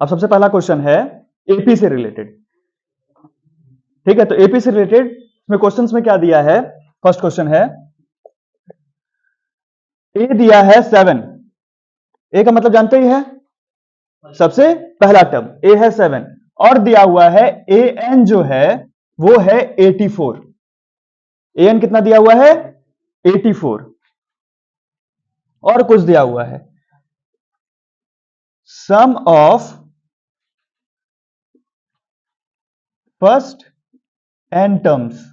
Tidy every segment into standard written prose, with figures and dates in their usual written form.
अब सबसे पहला क्वेश्चन है एपी से रिलेटेड। ठीक है, तो एपी से रिलेटेड इसमें क्वेश्चंस में क्या दिया है? फर्स्ट क्वेश्चन है ए दिया है 7। ए का मतलब जानते ही है, सबसे पहला टर्म ए है 7 और दिया हुआ है ए एन जो है वो है 84। ए एन कितना दिया हुआ है? 84। और कुछ दिया हुआ है sum of first N terms.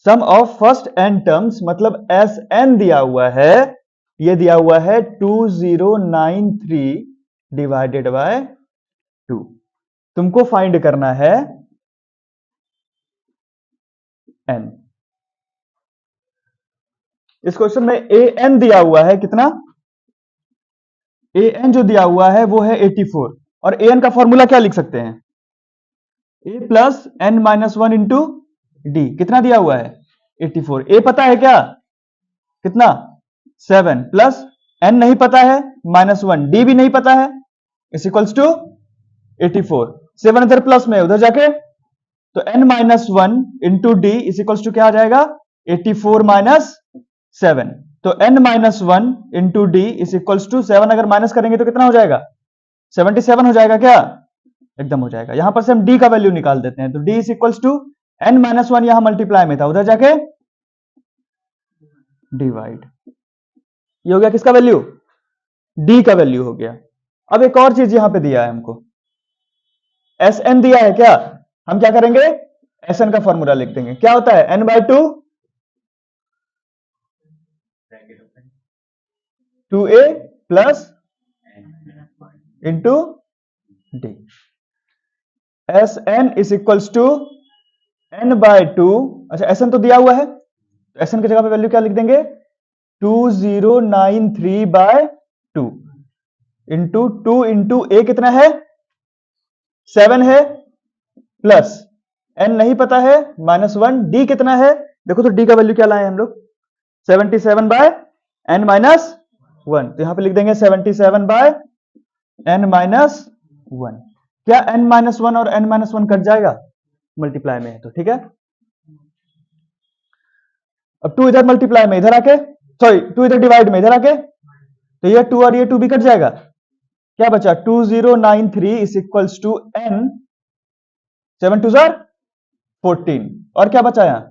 Sum of first N terms मतलब एस एन दिया हुआ है, ये दिया हुआ है 2093 डिवाइडेड बाय 2। तुमको फाइंड करना है एन। इस क्वेश्चन में ए एन दिया हुआ है कितना? ए एन जो दिया हुआ है वो है 84 और ए एन का फॉर्मूला क्या लिख सकते हैं? A plus N minus one into D. कितना दिया हुआ है? 84। ए पता है क्या? कितना? 7 प्लस एन नहीं पता है -1, डी भी नहीं पता है, इज इक्वल्स टू 84। 7 इधर प्लस में उधर जाके तो n minus one into D is equals to क्या आ जाएगा? 84 माइनस 7। तो n minus one into D is equals to 7 अगर माइनस करेंगे तो कितना हो जाएगा? 77 हो जाएगा क्या? एकदम हो जाएगा। यहां पर से हम d का वैल्यू निकाल देते हैं तो d is equals to n minus one, यहां मल्टीप्लाई में था उधर जाके डिवाइड। ये हो गया किसका वैल्यू? d का वैल्यू हो गया। अब एक और चीज यहां पे दिया है हमको, एस एन दिया है क्या? हम क्या करेंगे? एस एन का फॉर्मूला लिख देंगे। क्या होता है? n by 2 2a plus into D. S N is equals to n by 2। अच्छा, एस एन तो दिया हुआ है तो एस एन की जगह पे वैल्यू क्या लिख देंगे? 2093 बाय 2 इंटू 2 इंटू ए कितना है? 7 है प्लस n नहीं पता है -1, डी कितना है? देखो तो डी का वैल्यू क्या लाए हम लोग? 77 बाय n माइनस 1। तो यहां पे लिख देंगे 77 बाय n माइनस 1। क्या n माइनस 1 और n माइनस 1 कट जाएगा? मल्टीप्लाई में है तो ठीक है। अब 2 इधर मल्टीप्लाई में इधर आके, सॉरी 2 इधर डिवाइड में इधर आके, तो ये 2 और ये 2 भी कट जाएगा। क्या बचा? 2093 इज इक्वल्स टू n 7 2 14 और क्या बचा यहां?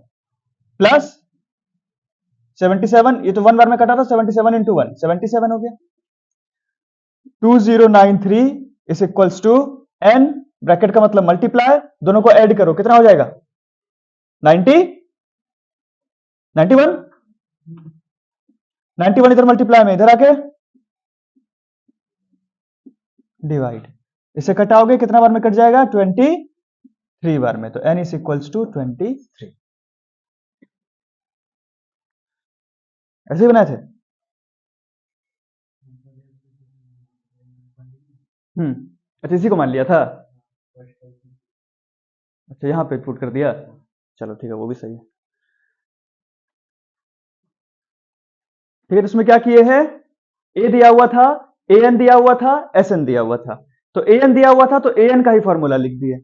प्लस 77, ये तो 1 बार में कटा था, 77 इंटू 1 77 हो गया। 2093 is equals to n, bracket का मतलब मल्टीप्लाई, दोनों को ऐड करो कितना हो जाएगा? 90 91 91 इधर मल्टीप्लाई में इधर आके डिवाइड। इसे कटाओगे कितना बार में कट जाएगा? 23 बार में। तो n इज इक्वल्स टू 23। ऐसे बनाए थे। अच्छा, इसी को मान लिया था। अच्छा, यहां पे पुट कर दिया, चलो ठीक है, वो भी सही है। ठीक है, तो इसमें क्या किए हैं? ए दिया हुआ था, ए एन दिया हुआ था, एस एन दिया हुआ था। तो ए एन दिया हुआ था तो ए एन का ही फॉर्मूला लिख दिए।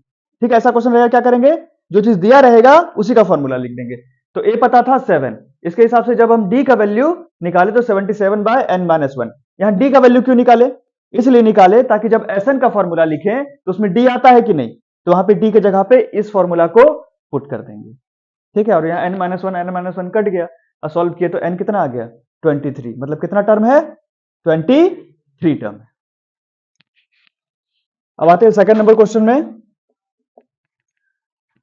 ठीक है, ऐसा क्वेश्चन रहेगा क्या करेंगे? जो चीज दिया रहेगा उसी का फॉर्मूला लिख देंगे। तो ए पता था 7, इसके हिसाब से जब हम डी का वैल्यू निकाले तो 77 बाय n माइनस 1। यहां डी का वैल्यू क्यों निकाले? इसलिए निकाले ताकि जब एस एन का फॉर्मूला लिखें तो उसमें डी आता है कि नहीं, तो वहां पे डी के जगह पे इस फॉर्मूला को पुट कर देंगे। ठीक है, और यहाँ n माइनस वन कट गया और सॉल्व किए तो n कितना आ गया? 23। मतलब कितना टर्म है? 23 टर्म है। अब आते हैं सेकंड नंबर क्वेश्चन में।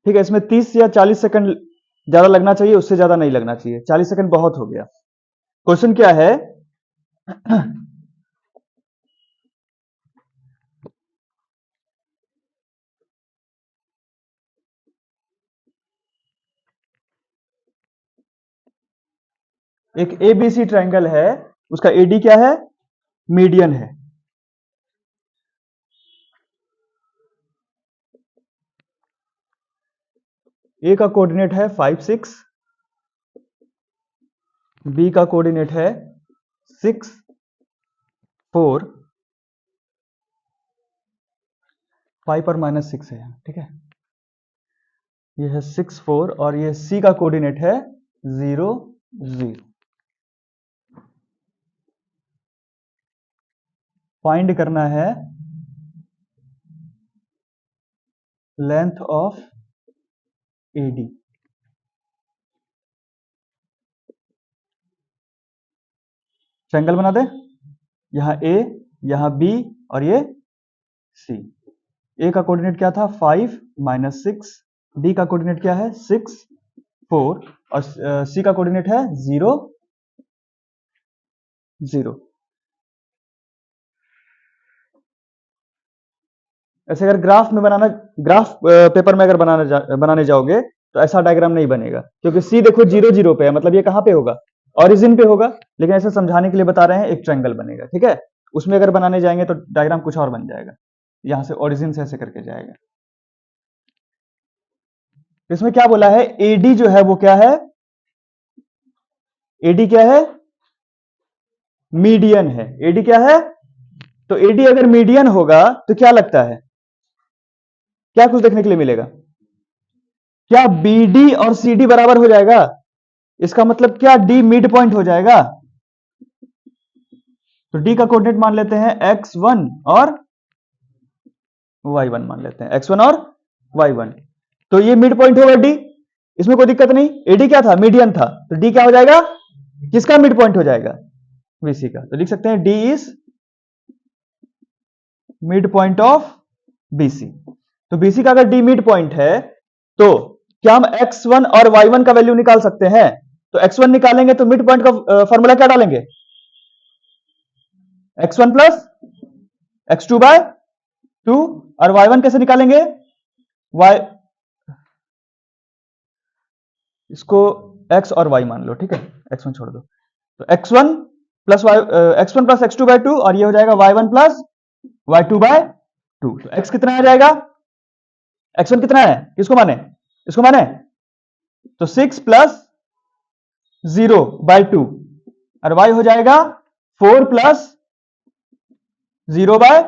ठीक है, इसमें 30 या 40 सेकंड ज्यादा लगना चाहिए, उससे ज्यादा नहीं लगना चाहिए। 40 सेकंड बहुत हो गया। क्वेश्चन क्या है? एक एबीसी ट्रायंगल है, उसका एडी क्या है? मीडियन है। ए का कोऑर्डिनेट है 5 6, बी का कोऑर्डिनेट है 6 4 5 और -6 है, ठीक है। ये है 6 4 और ये C का कोऑर्डिनेट है 0 0। फाइंड करना है लेंथ ऑफ AD। ट्रायंगल बना दे, यहां A, यहां B और ये C। A का कोऑर्डिनेट क्या था 5 -6, B का कोऑर्डिनेट क्या है 6 4 और C का कोऑर्डिनेट है 0 0। ऐसे अगर ग्राफ पेपर में अगर बनाने जाओगे तो ऐसा डायग्राम नहीं बनेगा, क्योंकि C देखो 0 0 पे है, मतलब ये कहां पे होगा, ओरिजिन पे होगा। लेकिन ऐसे समझाने के लिए बता रहे हैं एक ट्रायंगल बनेगा, ठीक है। उसमें अगर बनाने जाएंगे तो डायग्राम कुछ और बन जाएगा, यहां से ओरिजिन से ऐसे करके जाएगा। इसमें क्या बोला है, AD जो है वो क्या है, AD क्या है, मीडियन है। AD क्या है, तो AD अगर मीडियन होगा तो क्या लगता है, क्या कुछ देखने के लिए मिलेगा, क्या BD और CD बराबर हो जाएगा, इसका मतलब क्या D मिड पॉइंट हो जाएगा। तो D का कोऑर्डिनेट मान लेते हैं x1 और y1 मान लेते हैं, x1 और y1। तो ये मिड पॉइंट होगा D, इसमें कोई दिक्कत नहीं। AD क्या था, मीडियन था, तो D क्या हो जाएगा, किसका मिड पॉइंट हो जाएगा, BC का। तो लिख सकते हैं D is mid point of BC। तो BC का अगर D मिड पॉइंट है तो क्या हम x1 और y1 का वैल्यू निकाल सकते हैं। तो x1 निकालेंगे तो मिड पॉइंट का फॉर्मूला क्या डालेंगे, x1 प्लस x2 बाय 2। और y1 कैसे निकालेंगे, y इसको x और y मान लो, ठीक है, x1 छोड़ दो। तो x1 plus y x1 plus x2 bye 2 और ये हो जाएगा y1 प्लस y2 बाय 2। तो x कितना आ जाएगा, x1 कितना है, किसको माने, इसको माने, तो 6 प्लस 0 बाय 2 और y हो जाएगा 4 प्लस 0 बाय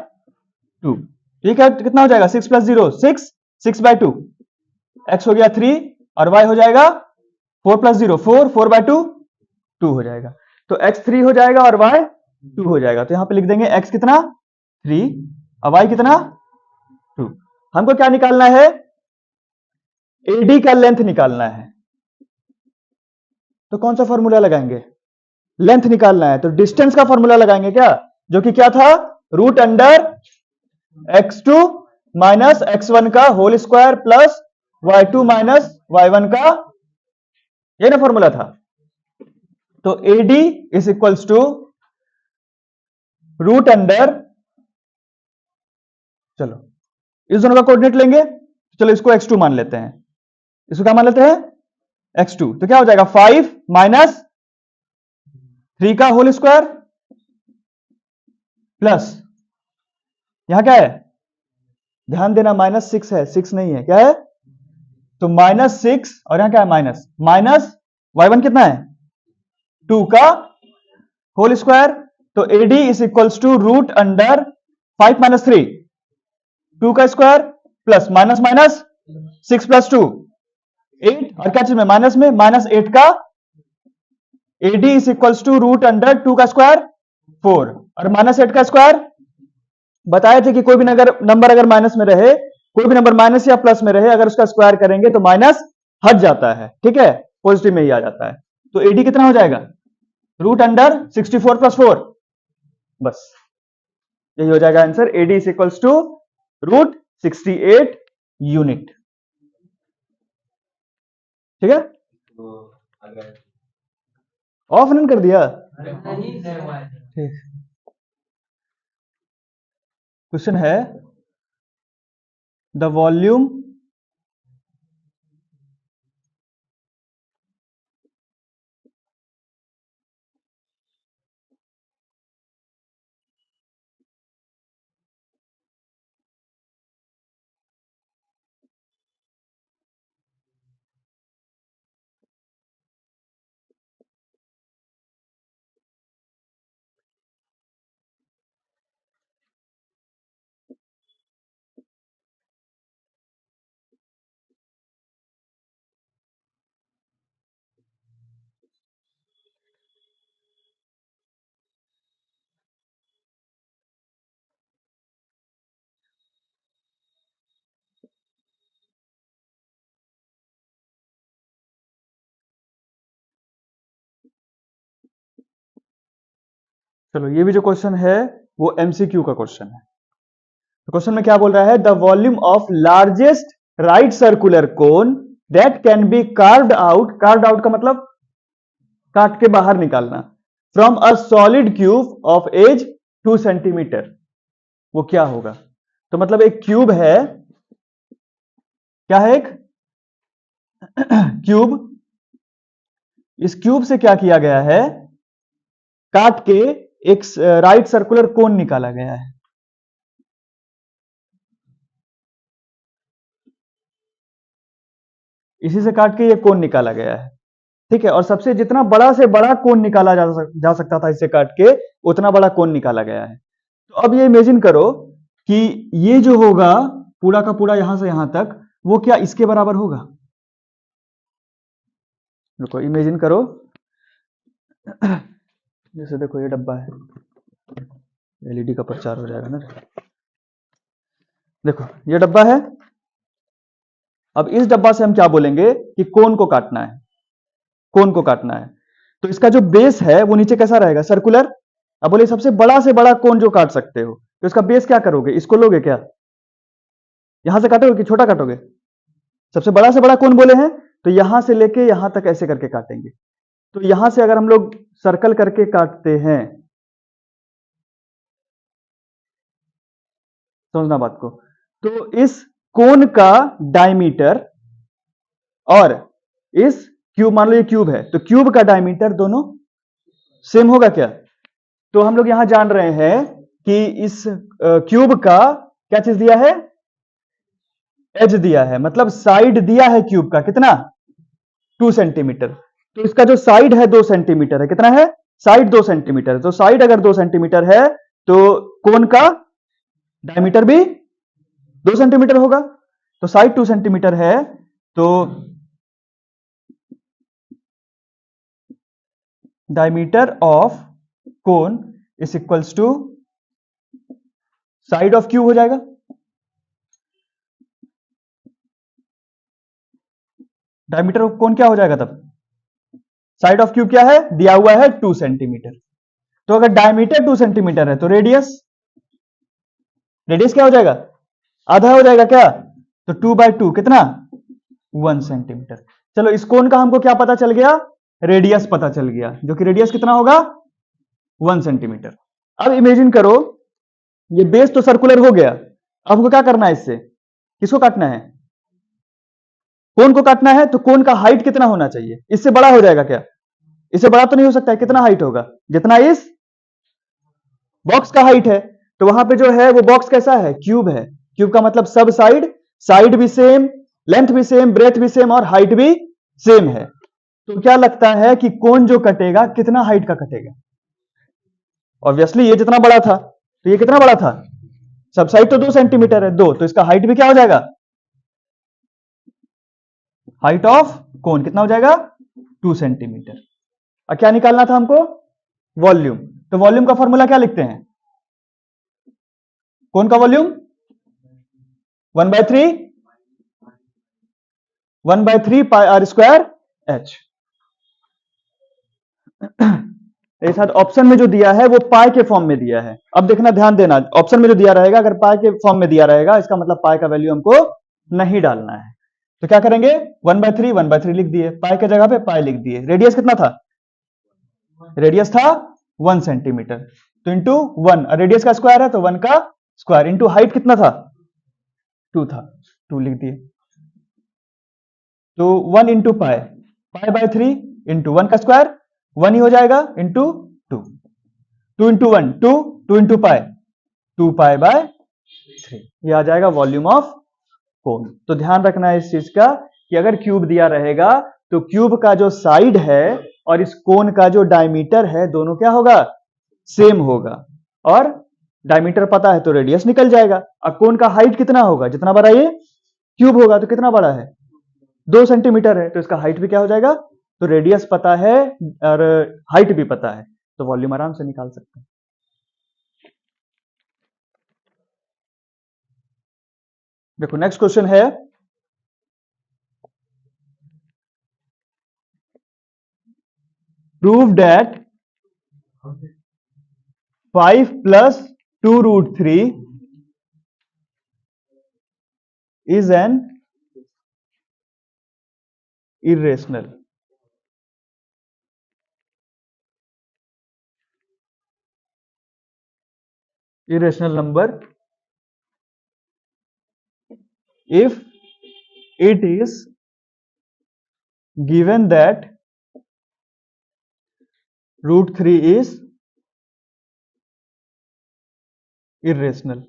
2। ठीक है, कितना हो जाएगा 6 प्लस 0 6, 6 बाय 2, x हो गया 3 और y हो जाएगा 4 प्लस 0 4, 4 बाय 2 2 हो जाएगा। तो x 3 हो जाएगा और y 2 हो जाएगा। तो यहां पे लिख देंगे x कितना 3 और y कितना 2। हमको क्या निकालना है, AD का लेंथ निकालना है। तो कौन सा फॉर्मूला लगाएंगे, लेंथ निकालना है तो डिस्टेंस का फॉर्मूला लगाएंगे क्या, जो कि क्या था root under x2 minus x1 का whole square plus y2 minus y1 का, ये ना फॉर्मूला था। तो AD is equals to root under, चलो इस दोनों का कोऑर्डिनेट लेंगे, चलो इसको x2 मान लेते हैं, इसको क्या मान लेते हैं x2। तो क्या हो जाएगा 5 माइनस 3 का होल स्क्वायर प्लस, यहां क्या है, ध्यान देना -6 है, 6 नहीं है, क्या है, तो -6 और यहां क्या है माइनस, माइनस y1 कितना है 2 का होल स्क्वायर। तो AD is equals to root under 5 minus 3 2 का square plus minus minus 6 plus 2 8 और क्या चीज में माइनस में -8 का, AD is equals to root under 2 का स्क्वायर 4 और -8 का स्क्वायर। बताए थे कि कोई भी नंबर अगर माइनस में रहे, कोई भी नंबर माइनस या प्लस में रहे, अगर उसका स्क्वायर करेंगे तो माइनस हट जाता है, ठीक है, पॉजिटिव में ही आ जाता है। तो AD कितना हो जाएगा रूट अंडर 64 प्लस 4, बस यही हो जाएगा answer. AD is equals to root 68 unit, ठीक है। ऑफ नहीं कर दिया, ठीक। क्वेश्चन है द वॉल्यूम चलो ये भी जो क्वेश्चन है वो एमसीक्यू का क्वेश्चन है। तो क्वेश्चन में क्या बोल रहा है, the volume of largest right circular cone that can be carved out का मतलब काट के बाहर निकालना, from a solid cube of edge 2 centimetre, वो क्या होगा। तो मतलब एक क्यूब है, क्या है, एक क्यूब, इस क्यूब से क्या किया गया है, काट के एक राइट सर्कुलर कोन निकाला गया है। इसी से काट के ये कोन निकाला गया है, ठीक है। और सबसे जितना बड़ा से बड़ा कोन निकाला जा सकता था इससे काट के, उतना बड़ा कोन निकाला गया है। तो अब ये इमेजिन करो कि ये जो होगा पूरा का पूरा यहां से यहां तक, वो क्या इसके बराबर होगा। रुको इमेजिन करो, जैसे देखो ये डब्बा है, एलईडी का प्रचार हो जाएगा ना। देखो ये डब्बा है, अब इस डब्बा से हम क्या बोलेंगे कि कोन को काटना है, कोन को काटना है। तो इसका जो बेस है वो नीचे कैसा रहेगा, सर्कुलर। अब बोले सबसे बड़ा से बड़ा कोन जो काट सकते हो, तो इसका बेस क्या करोगे, इसको लोगे क्या, यहां से काटोगे कि छोटा काटोगे। सबसे बड़ा से बड़ा कोन बोले हैं, तो यहां से लेके यहां तक ऐसे करके काटेंगे। तो यहां से अगर हम लोग सर्कल करके काटते हैं, समझना बात को, तो इस कोन का डायमीटर और इस क्यूब, मान लो ये क्यूब है, तो क्यूब का डायमीटर दोनों सेम होगा क्या। तो हम लोग यहां जान रहे हैं कि इस क्यूब का क्या चीज दिया है, एज दिया है, मतलब साइड दिया है क्यूब का कितना, 2 सेंटीमीटर। तो इसका जो साइड है 2 सेंटीमीटर है, कितना है, साइड 2 सेंटीमीटर है। तो साइड अगर 2 सेंटीमीटर है तो कोन का डायमीटर भी 2 सेंटीमीटर होगा। तो साइड 2 सेंटीमीटर है, तो diameter of cone is equals to side of cube हो जाएगा। डायमीटर ऑफ कोन क्या हो जाएगा तब, साइड ऑफ क्यूब क्या है, दिया हुआ है 2 सेंटीमीटर। तो अगर डायमीटर 2 सेंटीमीटर है तो रेडियस, रेडियस क्या हो जाएगा, आधा हो जाएगा क्या, तो 2/2 कितना, 1 सेंटीमीटर। चलो इस कोन का हमको क्या पता चल गया, रेडियस पता चल गया, जो कि रेडियस कितना होगा, 1 सेंटीमीटर। अब इमेजिन करो, ये बेस तो सर्कुलर हो गया, अब हमको क्या करना है, इससे किसको काटना है, कोन को काटना है। तो कोन का हाइट कितना होना चाहिए, इससे बड़ा हो जाएगा क्या, इससे बड़ा तो नहीं हो सकता है, कितना हाइट होगा, जितना इस बॉक्स का हाइट है। तो वहां पे जो है वो बॉक्स कैसा है, क्यूब है, क्यूब का मतलब सब साइड, साइड भी सेम, लेंथ भी सेम, ब्रेथ भी सेम और हाइट भी सेम है। तो क्या लगता है कि कोन जो कटेगा कितना हाइट का कटेगा, ऑब्वियसली ये जितना बड़ा था, तो ये कितना बड़ा था, सब साइड तो 2 सेंटीमीटर है, 2, तो इसका हाइट भी क्या हो जाएगा, हाइट ऑफ कोन कितना हो जाएगा, 2 सेंटीमीटर। और क्या निकालना था हमको, वॉल्यूम। तो वॉल्यूम का फॉर्मूला क्या लिखते हैं, कोन का volume 1/3 pi R square H. एक साथ ऑप्शन में जो दिया है वो पाई के फॉर्म में दिया है। अब देखना, ध्यान देना, ऑप्शन में जो दिया रहेगा अगर पाई के फॉर्म में दिया रहेगा, इसका मतलब पाई का वैल्यू हमको नहीं डालना है। तो क्या करेंगे, 1/3 लिख दिए, पाई के जगह पे पाई लिख दिए। रेडियस कितना था, रेडियस था 1 सेंटीमीटर, तो इंटू 1, रेडियस का स्क्वायर है तो 1 का स्क्वायर, इंटू हाइट कितना था, 2 था, 2 लिख दिए। तो 1 इंटू पाई, पाई/3 इंटू 1 का स्क्वायर 1 ही हो जाएगा, इंटू 2, 2 इंटू 1 2, 2 इंटू पाई 2 पाई/3, ये आ जाएगा वॉल्यूम ऑफ कोन। तो ध्यान रखना है इस चीज का कि अगर क्यूब दिया रहेगा तो क्यूब का जो साइड है और इस कोन का जो डायमीटर है दोनों क्या होगा, सेम होगा। और डायमीटर पता है तो रेडियस निकल जाएगा। अब कोन का हाइट कितना होगा, जितना बड़ा ये क्यूब होगा तो कितना बड़ा है, 2 सेंटीमीटर है, तो इसका हाइट भी क्या हो जाएगा, तो रेडियस पता है और हाइट भी पता है, तो वॉल्यूम आराम से निकाल सकते हैं। देखो नेक्स्ट क्वेश्चन है, prove that 5 plus 2 root 3 is an irrational number if it is given that root 3 is irrational।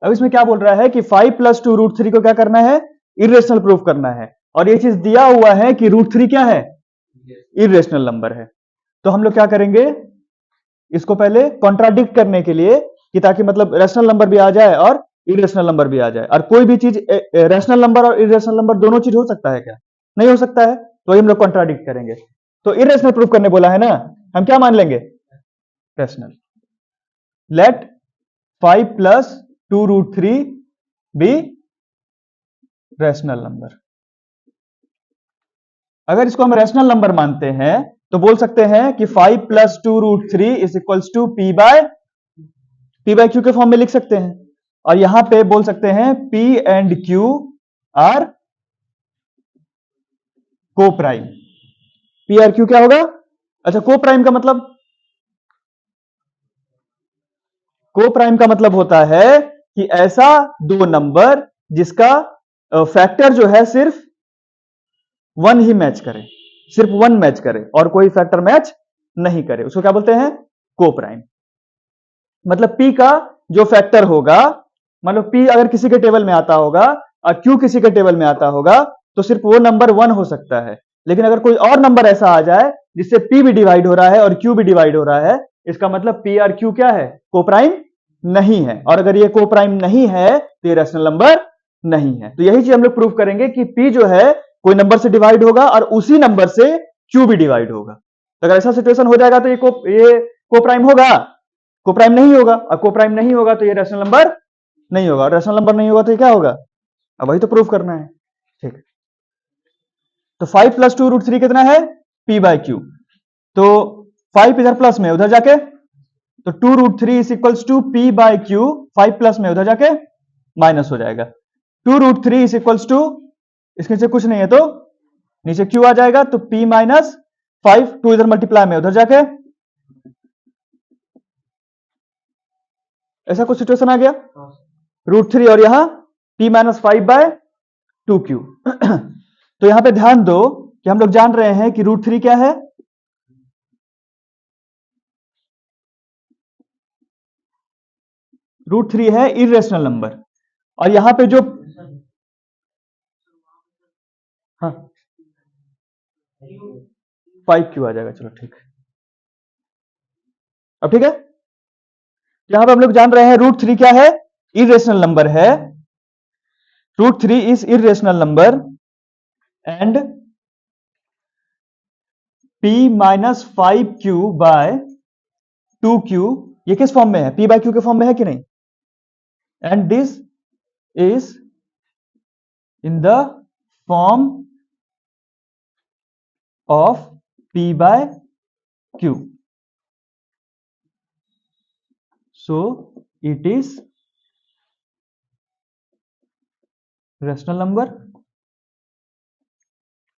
अब इसमें क्या बोल रहा है कि 5 प्लस 2 रूट 3 को क्या करना है, इरेशनल प्रूफ करना है, और ये चीज दिया हुआ है कि रूट 3 क्या है, इरेशनल नंबर है। तो हम लोग क्या करेंगे, इसको पहले कॉन्ट्राडिक्ट करने के लिए कि ताकि मतलब रेशनल नंबर भी आ जाए और इरेशनल नंबर भी आ जाए। और कोई भी चीज रेशनल नंबर और इरेशनल नंबर दोनों चीज हो सकता है क्या, नहीं हो सकता है, तो हम लोग कॉन्ट्राडिक्ट करेंगे। तो इरेशनल प्रूफ करने बोला है ना, हम क्या मान लेंगे, rational. Let 5 plus 2 root 3 be rational number. अगर इसको हम रैशनल नंबर मानते हैं तो बोल सकते हैं कि 5 plus 2 root 3 is equals to P by Q के फॉर्म में लिख सकते हैं। और यहां पे बोल सकते हैं P एंड Q आर को प्राइम। P और Q क्या होगा, अच्छा को प्राइम का मतलब, को प्राइम का मतलब होता है कि ऐसा दो नंबर जिसका फैक्टर जो है सिर्फ 1 ही मैच करे, सिर्फ 1 मैच करे और कोई फैक्टर मैच नहीं करे, उसको क्या बोलते हैं, को प्राइम। मतलब P का जो फैक्टर होगा, मतलब P अगर किसी के टेबल में आता होगा और Q किसी के टेबल में आता होगा तो सिर्फ वो नंबर 1 हो सकता है। लेकिन अगर कोई और नंबर ऐसा आ जाए जिससे P भी डिवाइड हो रहा है और Q भी डिवाइड हो रहा है, इसका मतलब P और Q क्या है, को प्राइम नहीं है। और अगर ये को प्राइम नहीं है तो ये रैशनल नंबर नहीं है। तो यही चीज हम लोग प्रूव करेंगे कि P जो है कोई नंबर से डिवाइड होगा और उसी नंबर से Q भी डिवाइड होगा। तो अगर ऐसा सिचुएशन हो जाएगा तो ये को प्राइम होगा, को प्राइम नहीं होगा, और को प्राइम नहीं होगा तो ये रैशनल नंबर नहीं होगा, और रैशनल नंबर नहीं होगा तो ये क्या होगा, अब वही तो प्रूफ करना है। ठीक, तो 5 प्लस 2 रूट 3 कितना है, P बाय Q। तो 5 इधर प्लस में उधर जाके, तो 2 root 3 is equals to P by Q, 5 plus में उधर जाके माइनस हो जाएगा। 2 रूट 3 इज इक्वल्स टू, इसके नीचे कुछ नहीं है तो नीचे Q आ जाएगा, तो P माइनस 5, 2 इधर मल्टीप्लाई में उधर जाके, ऐसा कुछ सिचुएशन आ गया, रूट 3 और यहां P माइनस 5 बाय 2Q। तो यहां पे ध्यान दो कि हम लोग जान रहे हैं कि रूट 3 क्या है, रूट 3 है इरेशनल नंबर। और यहां पे जो, हाँ 5Q आ जाएगा, चलो ठीक है, अब ठीक है। यहां पे हम लोग जान रहे हैं रूट 3 क्या है, इरेशनल नंबर है, root 3 is irrational number and P minus 5Q by 2Q, ये किस फॉर्म में है, P बाय Q के फॉर्म में है कि नहीं, and this is in the form of P by Q, so it is rational number.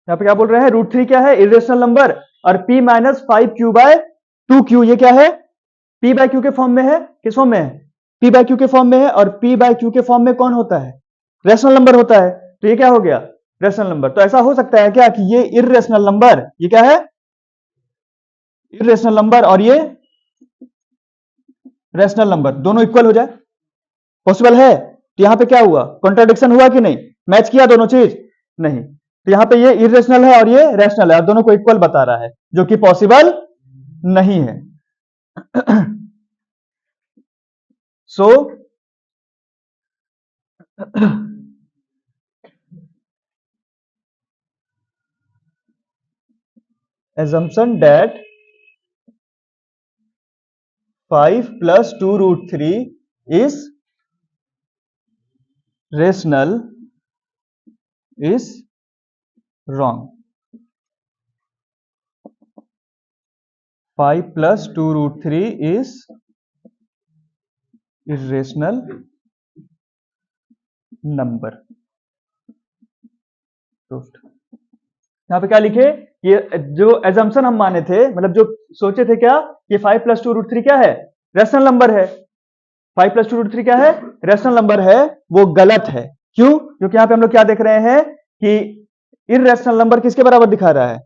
यहां पे क्या बोल रहे हैं, रूट 3 क्या है, इरेशनल नंबर, और P minus 5Q by 2Q ये क्या है, P बाय Q के फॉर्म में है, किस फॉर्म में है, P बाय Q के फॉर्म में है, और P बाय Q के फॉर्म में कौन होता है, रेशनल नंबर होता है, तो ये क्या हो गया, रेशनल नंबर। तो ऐसा हो सकता है क्या कि ये इरेशनल नंबर, ये क्या है, इरेशनल नंबर, और ये रेशनल नंबर दोनों इक्वल हो जाए, पॉसिबल है। तो यहां पे क्या हुआ, कॉन्ट्राडिक्शन हुआ कि नहीं, मैच किया दोनों चीज, नहीं। तो यहां पे ये इरेशनल है और ये रैशनल है, और दोनों को इक्वल बता रहा है, जो कि पॉसिबल नहीं है। सो assumption that 5 plus 2 root 3 is rational is wrong। 5 plus 2 root 3 is irrational number. यहां पे क्या लिखे, ये जो एजम्पशन हम माने थे, मतलब जो सोचे थे क्या, ये 5+2√3 क्या है, रेशनल नंबर है। 5+2√3 क्या है, रेशनल नंबर है, वो गलत है। क्यों? क्योंकि यहां पे हम लोग क्या देख रहे हैं कि इरेशनल नंबर किसके बराबर दिखा रहा है,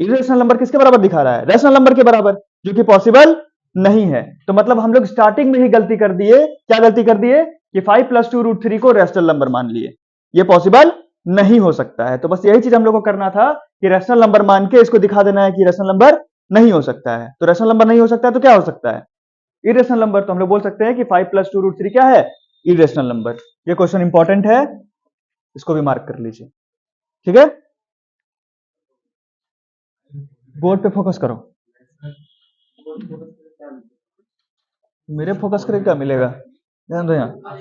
इरेशनल नंबर किसके बराबर दिखा रहा है, रेशनल नंबर के बराबर, जो कि पॉसिबल नहीं है। तो मतलब हम लोग स्टार्टिंग में ही गलती कर दिए। क्या गलती कर दिए कि 5+2√3 को रेशनल नंबर मान लिए, ये पॉसिबल नहीं हो सकता है। तो बस यही चीज हम लोग को करना था कि रेशनल नंबर मान के इसको दिखा देना है कि रेशनल नंबर नहीं हो सकता है। तो रेशनल नंबर नहीं हो सकता है तो क्या हो सकता है, इरेशनल नंबर। तो हम लोग बोल सकते हैं कि 5+2√3 क्या है, इरेशनल नंबर। ये क्वेश्चन इंपॉर्टेंट है, इसको भी मार्क कर लीजिए, ठीक है। बोर्ड पे फोकस करो, मेरे फोकस करके क्या मिलेगा, ध्यान दो। यहाँ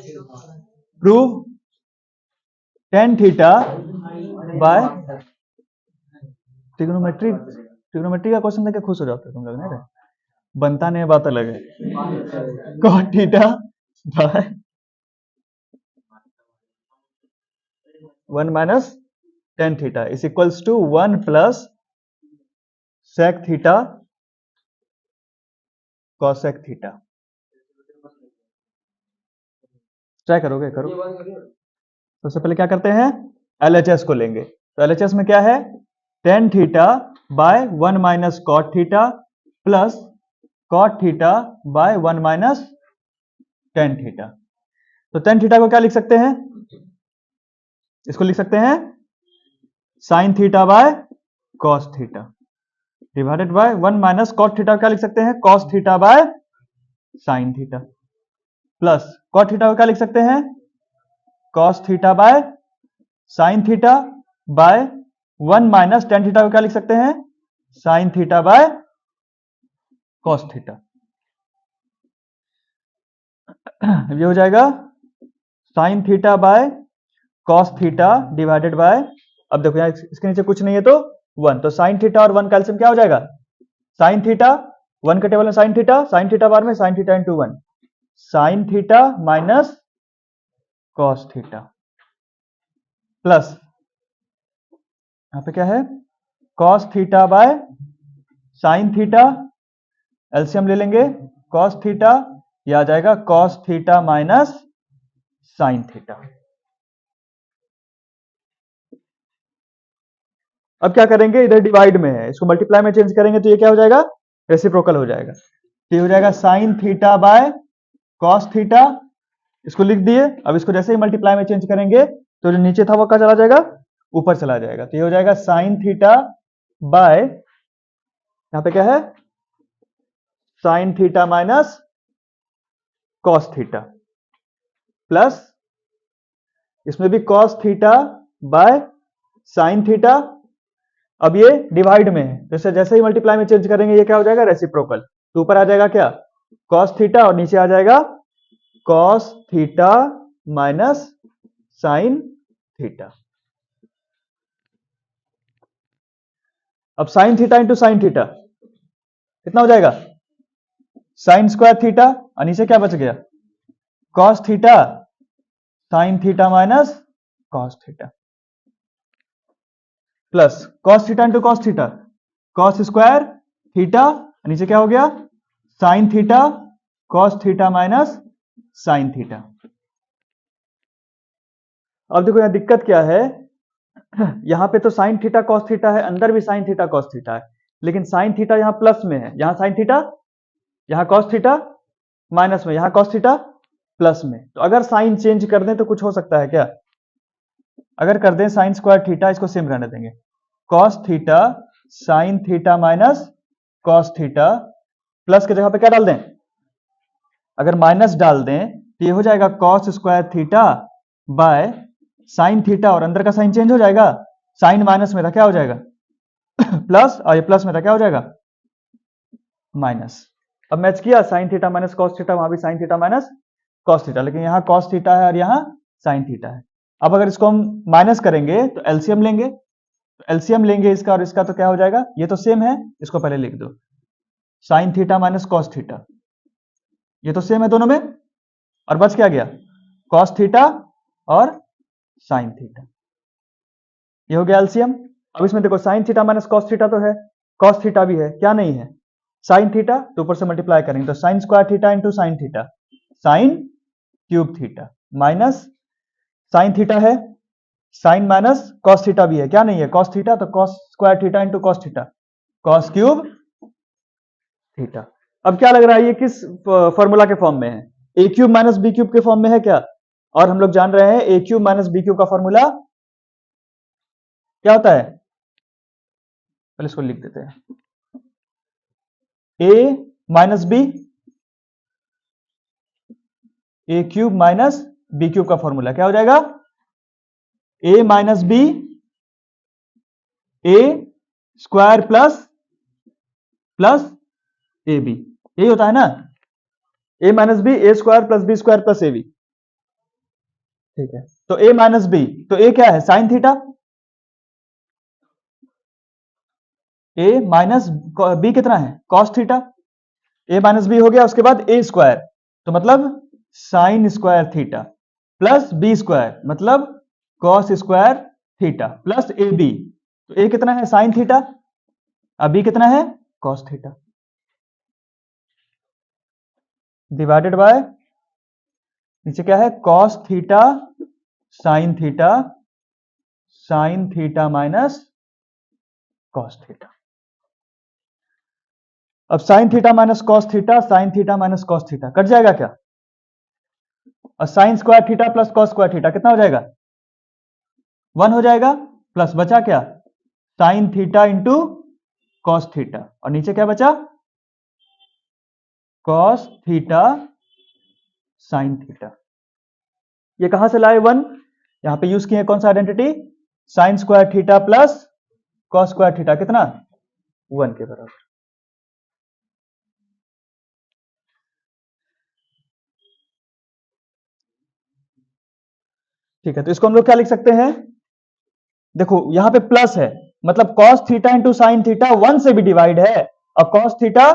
prove tan theta by trigonometry. Trigonometry का क्वेश्चन देके खुश हो जाते तुम लोग, नहीं? बनता नहीं, बात अलग है। cot theta by 1 minus tan theta is equals to 1 plus sec theta cosec theta. Try करोगे, करो। सबसे पहले क्या करते हैं, LHS को लेंगे। तो LHS में क्या है, tan theta by 1 minus cot theta plus cot theta by 1 minus tan theta. तो tan थीटा को क्या लिख सकते हैं, इसको लिख सकते हैं sin theta by cos theta divided by 1 minus cot theta क्या लिख सकते हैं, cos theta by sin theta plus cot theta को क्या लिख सकते हैं, cos theta by sin theta by 1 minus tan theta को क्या लिख सकते हैं, sin theta by cos theta. ये हो जाएगा sin theta by cos theta divided by, अब देखो यहाँ इसके नीचे कुछ नहीं है तो 1, तो sin थीटा और 1 का एलसीएम क्या हो जाएगा, sin थीटा, 1 के टेबल में sin थीटा बार में sin theta into 1, sin theta minus cos theta plus यहां पे क्या है, cos theta by sin theta, LCM ले लेंगे, cos थीटा, यह आ जाएगा cos theta minus sin theta. अब क्या करेंगे, इधर डिवाइड में है, इसको मल्टीप्लाई में चेंज करेंगे तो ये क्या हो जाएगा, रेसिप्रोकल हो जाएगा। तो ये हो जाएगा sin theta by cos theta, इसको लिख दिए। अब इसको जैसे ही मल्टीप्लाई में चेंज करेंगे तो जो नीचे था वो क्या चला जाएगा, ऊपर चला जाएगा। तो ये हो जाएगा sin थीटा बाय, यहां पे क्या है, sin theta minus cos theta plus इसमें भी cos theta by sin theta. अब ये डिवाइड में है, तो जैसे ही मल्टीप्लाई में चेंज करेंगे ये क्या हो जाएगा, रेसिप्रोकल। तो ऊपर आ जाएगा क्या, cos थीटा और नीचे आ जाएगा cos theta minus sin theta. अब sin theta into sin theta कितना हो जाएगा, sin स्क्वायर थीटा और नीचे क्या बच गया, cos theta sin theta minus cos theta plus cos theta into cos theta, cos square theta, नीचे क्या हो गया, sin theta cos theta minus sin theta. अब देखो यहां दिक्कत क्या है, यहां पे तो sin थीटा cos थीटा है, अंदर भी sin थीटा cos थीटा है, लेकिन sin थीटा यहां प्लस में है, यहां sin थीटा, यहां cos थीटा माइनस में, यहां cos थीटा प्लस में। तो अगर साइन चेंज कर दें तो कुछ हो सकता है क्या, अगर कर दें साइन स्क्वायर थीटा, इसको सेम रहने देंगे, cos theta sine theta minus cos theta, plus की जगह पे क्या डाल दें, अगर माइनस डाल दें तो ये हो जाएगा cos square theta by sine theta, और अंदर का साइन चेंज हो जाएगा, साइन माइनस में था क्या हो जाएगा प्लस, और ये प्लस में था क्या हो जाएगा माइनस। अब मैच किया, sign theta minus cos theta, वहां भी sign theta minus cos theta, लेकिन यहाँ कॉस थीटा है और यहाँ साइन थीटा है। अब अगर इसको हम माइनस करेंगे तो एलसीएम लेंगे, तो एलसीएम लेंगे इसका और इसका, तो क्या हो जाएगा, ये तो सेम है, इसको पहले लिख दो, sign theta minus cos theta, ये तो सेम है दोनों में, और बच क्या गया, कॉस थीटा और साइन थीटा। ये हो गया एलसीएम। अब इसमें देखो sign theta minus cos theta तो है, कॉस थीटा भी है, क्या नहीं है, साइन थीटा, तो ऊपर से मल्टीप्लाई करेंगे तो sign square theta into sine theta, sine cube theta minus sine theta है, साइन माइनस कॉस थीटा भी है, क्या नहीं है, कॉस थीटा, तो cos square theta into cos theta, cos cube theta. अब क्या लग रहा है ये किस फॉर्मूला के फॉर्म में है, A cube minus B cube के फॉर्म में है क्या, और हम लोग जान रहे हैं A cube minus B cube का फॉर्मूला क्या होता है, पहले इसको लिख देते हैं, A minus B, A cube minus B cube का फॉर्मूला क्या हो जाएगा, A minus B A square plus plus A B, यही होता है ना, A minus B A square plus B square plus A B. ठीक है, तो ए माइनस बी, तो ए क्या है, sine theta, A minus B कितना है, cos theta, A minus B हो गया, उसके बाद ए स्क्वायर, तो मतलब sine square theta, plus B square मतलब cos square theta, plus A B, तो ए कितना है, साइन थीटा, अब बी कितना है, कॉस थीटा, डिवाइडेड बाय नीचे क्या है, cos theta sine theta, sine theta minus cos theta. अब sine theta minus cos theta, sine theta minus cos theta cut जाएगा क्या, और sine square theta plus cos square theta कितना हो जाएगा, 1 हो जाएगा, प्लस बचा क्या, sine theta into cos theta, और नीचे क्या बचा, कॉस थीटा साइन थीटा। ये कहां से लाए 1, यहां पे यूज किए कौन सा identity, sign square theta plus cos square theta कितना, 1 के बराबर। ठीक है, तो इसको हम लोग क्या लिख सकते हैं, देखो यहां पे प्लस है, मतलब cos theta into sine theta 1 से भी डिवाइड है, और cos theta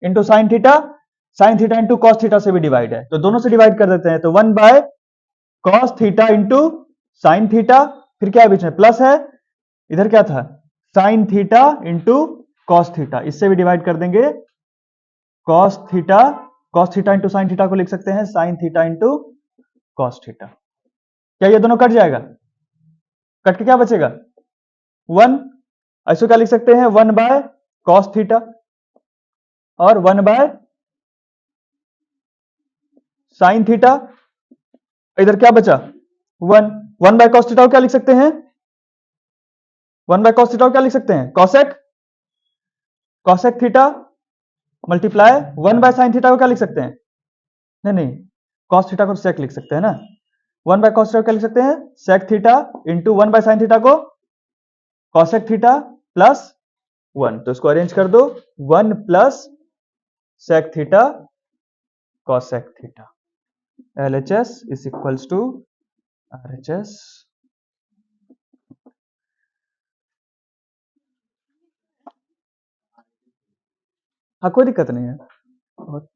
into sine theta into cos theta से भी डिवाइड है, तो दोनों से डिवाइड कर देते हैं, तो 1 by cos theta into sine theta, फिर क्या है बीच में प्लस है, इधर क्या था, sign theta into cos theta, इससे भी डिवाइड कर देंगे, cos theta into sine theta को लिख सकते हैं sign theta into cos theta. क्या ये दोनों कट जाएगा, कट के क्या बचेगा, 1, ऐसे क्या लिख सकते हैं, 1 बाय कॉस थीटा और 1 बाय साइन थीटा, इधर क्या बचा, 1, 1 बाय कॉस थीटा को क्या लिख सकते हैं, 1 बाय कॉस थीटा को क्या लिख सकते हैं, cosec, cosec theta multiply 1 by sine theta को क्या लिख सकते हैं, नहीं नहीं, कॉस थीटा को सेक लिख सकते हैं ना, 1 बाय कॉस थीटा को क्या लिख सकते हैं, sec theta into 1 by sine theta को कॉसेक थीटा प्लस 1, तो इसको अरेंज कर दो, 1 plus sec theta cosec theta, LHS is equals to RHS। हाँ कोई दिक्कत नहीं है, और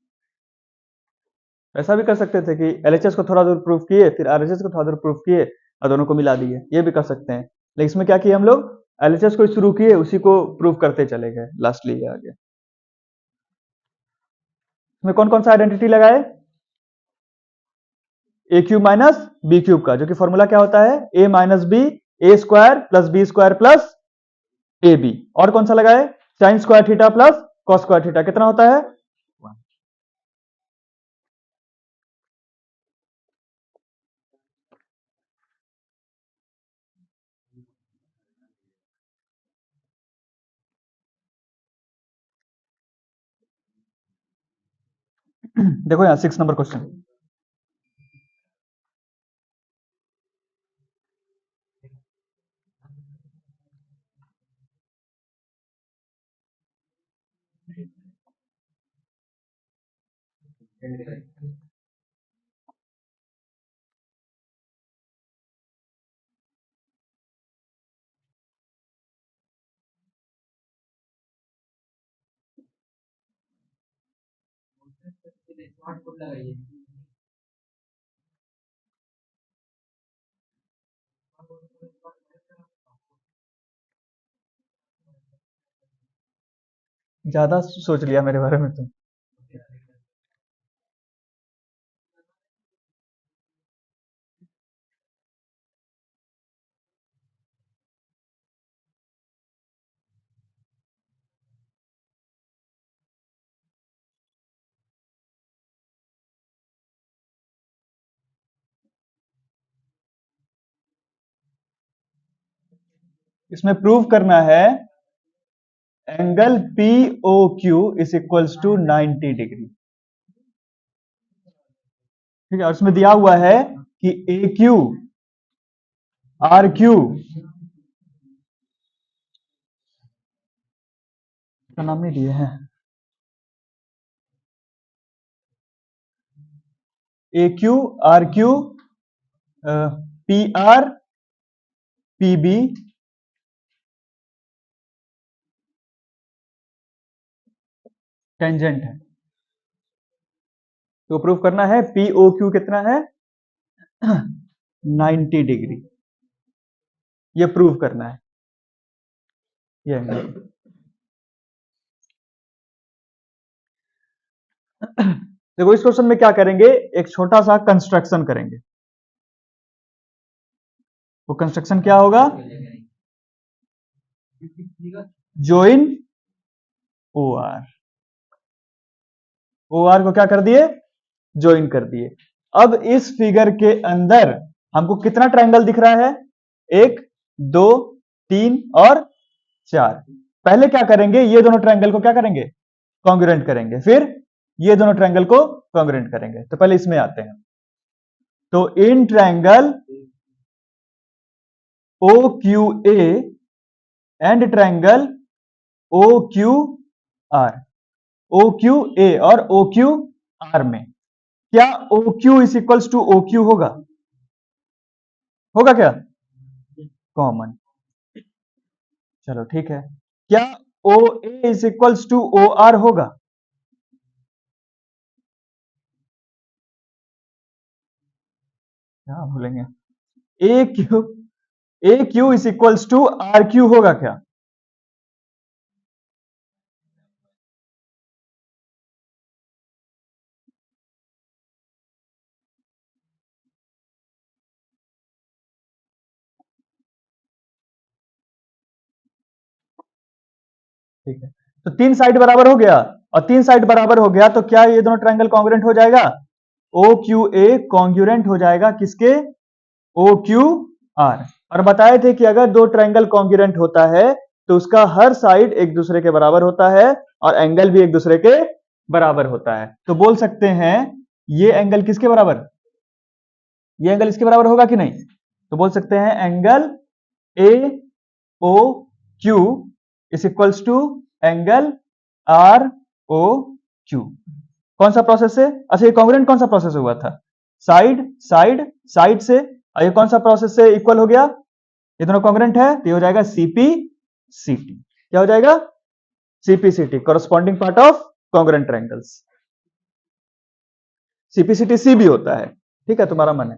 ऐसा भी कर सकते थे कि LHS को थोड़ा दूर प्रूव किए, फिर RHS को थोड़ा दूर प्रूव किए और दोनों को मिला दिए, ये भी कर सकते हैं, लेकिन इसमें क्या किया हम लोग, LHS को शुरू किए उसी को प्रूव करते चले गए, लास्टली ये आ गया। इसमें कौन कौन सा आइडेंटिटी लगाए, A cube minus B cube का, जो कि फॉर्मूला क्या होता है, A minus B A square plus B square plus A B, और कौन सा लगाए, sine square theta plus cos square theta कितना होता है, 1। देखो यहाँ 6 नंबर क्वेश्चन, ज्यादा सोच लिया मेरे बारे में तुम। इसमें प्रूव करना है angle P O Q is equals to 90 degree. ठीक है, और इसमें दिया हुआ है कि ए क्यू आर क्यू का नाम नहीं दिए हैं, A Q R Q P R P B tangent है। तो प्रूफ करना है पी ओ क्यू कितना है 90 डिग्री, ये प्रूव करना है ये एंगल। देखो इस क्वेश्चन में क्या करेंगे, एक छोटा सा कंस्ट्रक्शन करेंगे। वो कंस्ट्रक्शन क्या होगा, join O R. O R को क्या कर दिए, ज्वाइन कर दिए। अब इस फिगर के अंदर हमको कितना ट्रायंगल दिख रहा है, 1 2 3 और 4। पहले क्या करेंगे, ये दोनों ट्रायंगल को क्या करेंगे, कॉन्ग्रुएंट करेंगे, फिर ये दोनों ट्रायंगल को कॉन्ग्रुएंट करेंगे। तो पहले इसमें आते हैं। तो in triangle O Q A and triangle O Q R, O Q A और ओ क्यू आर में क्या O Q is equals to O Q होगा, होगा क्या कॉमन। चलो ठीक है, क्या O A is equals to O R होगा, क्या भूलेंगे, A Q is equals to R Q होगा क्या, ठीक है। तो तीन साइड बराबर हो गया, और तीन साइड बराबर हो गया तो क्या ये दोनों ट्रायंगल कॉन्ग्रुएंट हो जाएगा, ओ क्यू ए कॉन्ग्रुएंट हो जाएगा किसके, ओ क्यू आर। और बताए थे कि अगर दो ट्रायंगल कॉन्ग्रुएंट होता है तो उसका हर साइड एक दूसरे के बराबर होता है और एंगल भी एक दूसरे के बराबर होता है। तो बोल सकते हैं ये एंगल किसके बराबर, ये एंगल इसके बराबर होगा कि नहीं। तो बोल सकते हैं angle A O Q is equals to angle R O Q. कौन सा प्रोसेस से, अच्छा ये कॉन्ग्रुएंट कौन सा प्रोसेस हुआ था, साइड साइड साइड से, और ये कौन सा प्रोसेस से इक्वल हो गया, ये दोनों कॉन्ग्रुएंट है तो ये हो जाएगा सीपी सीटी। क्या हो जाएगा, सीपी सीटी, corresponding part of congruent triangles. CP सीटी सी भी होता है, ठीक है तुम्हारा मन है।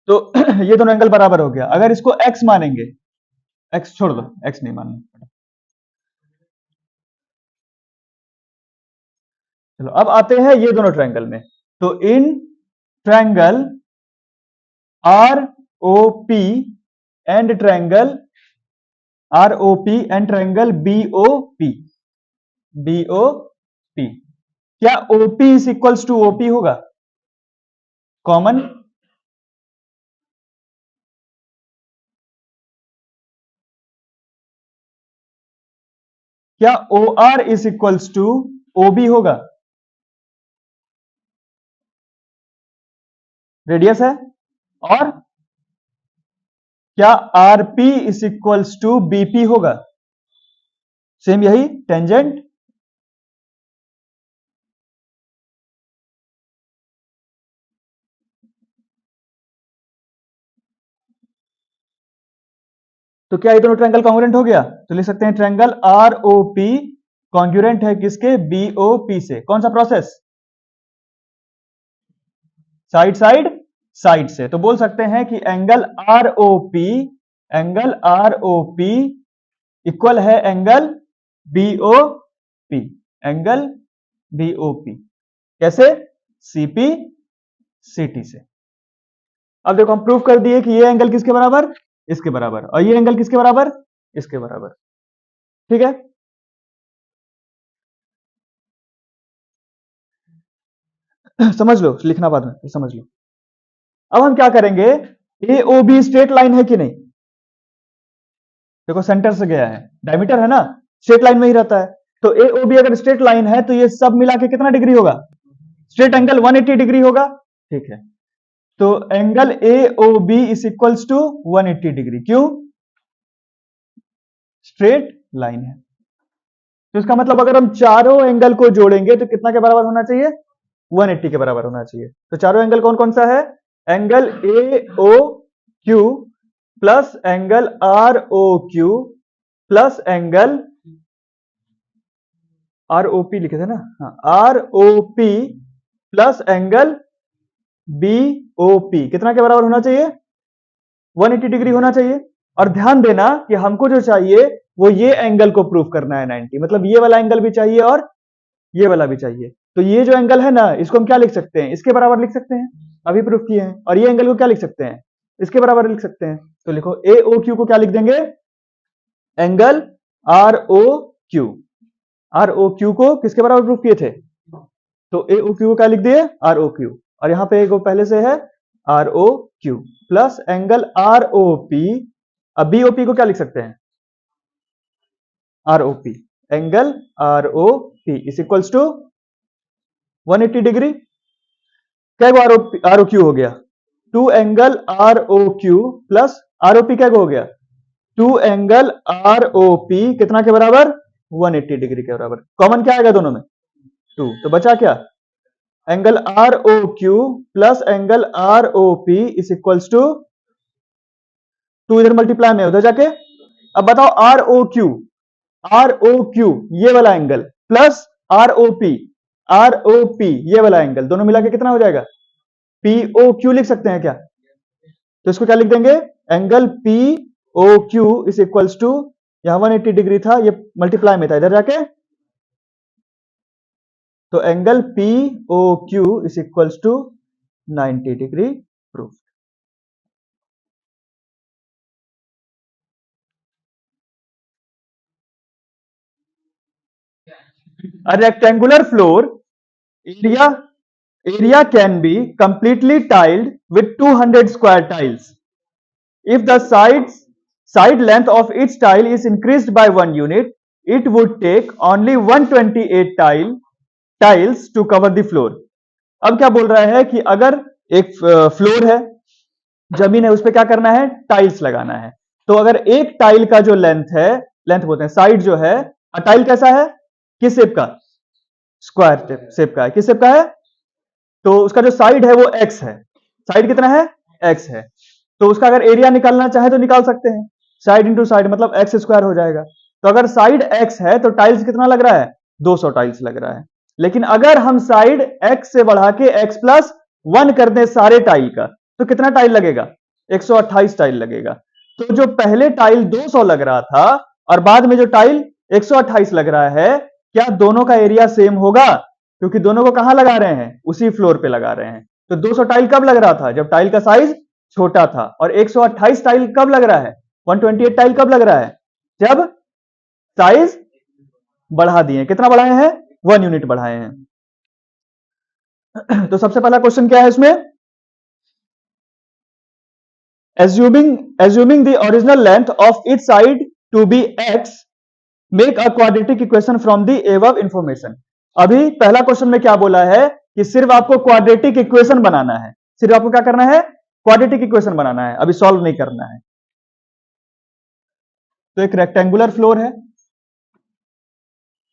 तो ये दोनों एंगल बराबर हो गया। अगर इसको x मानेंगे, x छोड़ दो, x नहीं मानना। चलो अब आते हैं ये दोनों ट्रायंगल में। तो in triangle R O P and triangle R O P and triangle B O P, B O P, क्या OP is equals to OP होगा कॉमन, क्या O R is equals to O B होगा, radius है। और क्या R P is equals to BP होगा, same यही tangent. तो क्या ये दोनों ट्रायंगल कॉन्ग्रुएंट हो गया, तो लिख सकते हैं triangle R O P congruent है किसके, बी ओ पी से। कौन सा प्रोसेस, साइड साइड साइड से, तो बोल सकते हैं कि angle R O P equal है एंगल बीओपी, एंगल बीओपी कैसे? सीपी सीटी से। अब देखो हम प्रूव कर दिए कि ये एंगल किसके बराबर? इसके बराबर, और ये एंगल किसके बराबर? इसके बराबर। ठीक है, समझ लो, लिखना बाद में, समझ लो। अब हम क्या करेंगे, ए ओ बी स्ट्रेट लाइन है कि नहीं? देखो सेंटर से गया है, डायमीटर है ना, स्ट्रेट लाइन में ही रहता है, तो ए ओ बी अगर स्ट्रेट लाइन है तो ये सब मिला के कितना डिग्री होगा? स्ट्रेट एंगल 180 डिग्री होगा। ठीक है, तो angle A O B is equals to 180 degree. क्यों? स्ट्रेट लाइन है, तो इसका मतलब अगर हम चारों एंगल को जोड़ेंगे तो कितना के बराबर होना चाहिए? 180 के बराबर होना चाहिए। तो चारों एंगल कौन कौन सा है? Angle A O Q plus angle R O Q plus angle R O P लिखे थे ना, हाँ, R O P plus angle B O P कितना के बराबर होना चाहिए? 180 डिग्री होना चाहिए। और ध्यान देना कि हमको जो चाहिए वो ये एंगल को प्रूफ करना है 90, मतलब ये वाला एंगल भी चाहिए और ये वाला भी चाहिए। तो ये जो एंगल है ना, इसको हम क्या लिख सकते हैं? इसके बराबर लिख सकते हैं, अभी प्रूफ किए हैं। और ये एंगल को क्या लिख सकते हैं? इसके बराबर लिख सकते हैं। तो लिखो ए ओ क्यू को क्या लिख देंगे? Angle R O Q. R O Q को किसके बराबर प्रूफ किए थे? तो ए ओ क्यू को क्या लिख दिए? R O Q. और यहां पे एक पहले से है R O Q plus angle R O P. अब बी ओ पी को क्या लिख सकते हैं? R O P, angle R O P is equals to 180 degree. क्या आर ओ क्यू हो गया? 2 angle R O Q plus R O P क्या हो गया? 2 एंगल आर ओ पी कितना के बराबर? 180 डिग्री के बराबर। कॉमन क्या आएगा दोनों में? 2, तो बचा क्या? Angle R O Q plus angle R O P is equals to 2 इधर मल्टीप्लाई में उधर जाके। अब बताओ आर ओ क्यू ये वाला angle plus R O P ये वाला एंगल, दोनों मिला के कितना हो जाएगा? पी ओ क्यू लिख सकते हैं क्या? तो इसको क्या लिख देंगे? Angle P O Q is equals to, यहां 180 डिग्री था, ये मल्टीप्लाई में था इधर जाके, तो angle P O Q is equals to 90 degree proof. A rectangular floor area can be completely tiled with 200 square tiles. If the side length of each tile is increased by 1 unit, it would take only 128 tiles to cover the floor. अब क्या बोल रहा है कि अगर एक floor है, जमीन है, उस पर क्या करना है? टाइल्स लगाना है। तो अगर एक टाइल का जो लेंथ है, लेंथ बोलते हैं साइड जो है, टाइल कैसा है? किस शेप का? स्क्वायर शेप का है। किस शेप का है? तो उसका जो साइड है वो एक्स है। साइड कितना है? एक्स है। तो उसका अगर एरिया निकालना चाहे तो निकाल सकते हैं, साइड इंटू साइड मतलब एक्स स्क्वायर हो जाएगा। तो अगर साइड एक्स है तो टाइल्स कितना लग रहा है? 200 टाइल्स लग रहा है। लेकिन अगर हम साइड एक्स से बढ़ा के एक्स प्लस 1 कर दें सारे टाइल का, तो कितना टाइल लगेगा? 128 टाइल लगेगा। तो जो पहले टाइल 200 लग रहा था और बाद में जो टाइल 128 लग रहा है, क्या दोनों का एरिया सेम होगा? क्योंकि दोनों को कहां लगा रहे हैं? उसी फ्लोर पे लगा रहे हैं। तो 200 टाइल कब लग रहा था? जब टाइल का साइज छोटा था। और 128 टाइल कब लग रहा है? 128 टाइल कब लग रहा है? जब साइज बढ़ा दिए। कितना बढ़ाए हैं? 1 यूनिट बढ़ाए हैं। तो सबसे पहला क्वेश्चन क्या है इसमें? assuming the original length of each side to be x, make a quadratic equation from the above information. अभी पहला क्वेश्चन में क्या बोला है कि सिर्फ आपको क्वाड्रेटिक इक्वेशन बनाना है। सिर्फ आपको क्या करना है? क्वाड्रेटिक इक्वेशन बनाना है, अभी सॉल्व नहीं करना है। तो एक रेक्टेंगुलर फ्लोर है,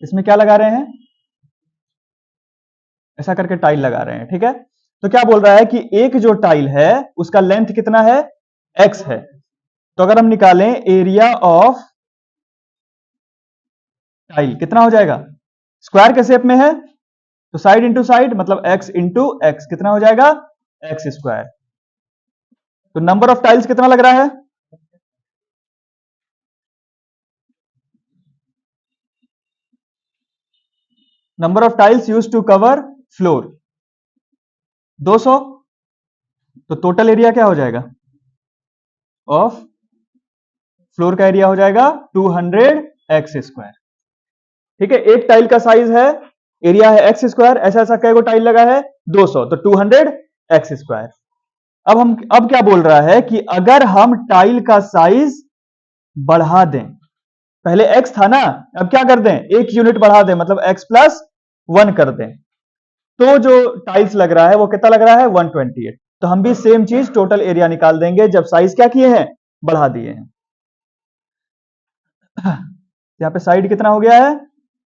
इसमें क्या लगा रहे हैं? ऐसा करके टाइल लगा रहे हैं, ठीक है। तो क्या बोल रहा है कि एक जो टाइल है उसका लेंथ कितना है? एक्स है। तो अगर हम निकालें एरिया ऑफ टाइल कितना हो जाएगा? स्क्वायर के शेप में है तो साइड इंटू साइड मतलब एक्स इंटू एक्स कितना हो जाएगा? X square. तो नंबर ऑफ टाइल्स कितना लग रहा है? Number of tiles use to cover floor 200। तो टोटल एरिया क्या हो जाएगा ऑफ फ्लोर का एरिया हो जाएगा 200 x²। ठीक है, एक टाइल का साइज है, एरिया है x², ऐसा ऐसा कई गो टाइल लगा है 200, तो 200 x²। अब क्या बोल रहा है कि अगर हम टाइल का साइज बढ़ा दें, पहले x था ना, अब क्या कर दें, एक यूनिट बढ़ा दें, मतलब x+1 कर दें, तो जो टाइल्स लग रहा है वो कितना लग रहा है 128। तो हम भी सेम चीज टोटल एरिया निकाल देंगे जब साइज क्या किए हैं, बढ़ा दिए हैं। यहां पे साइड कितना हो गया है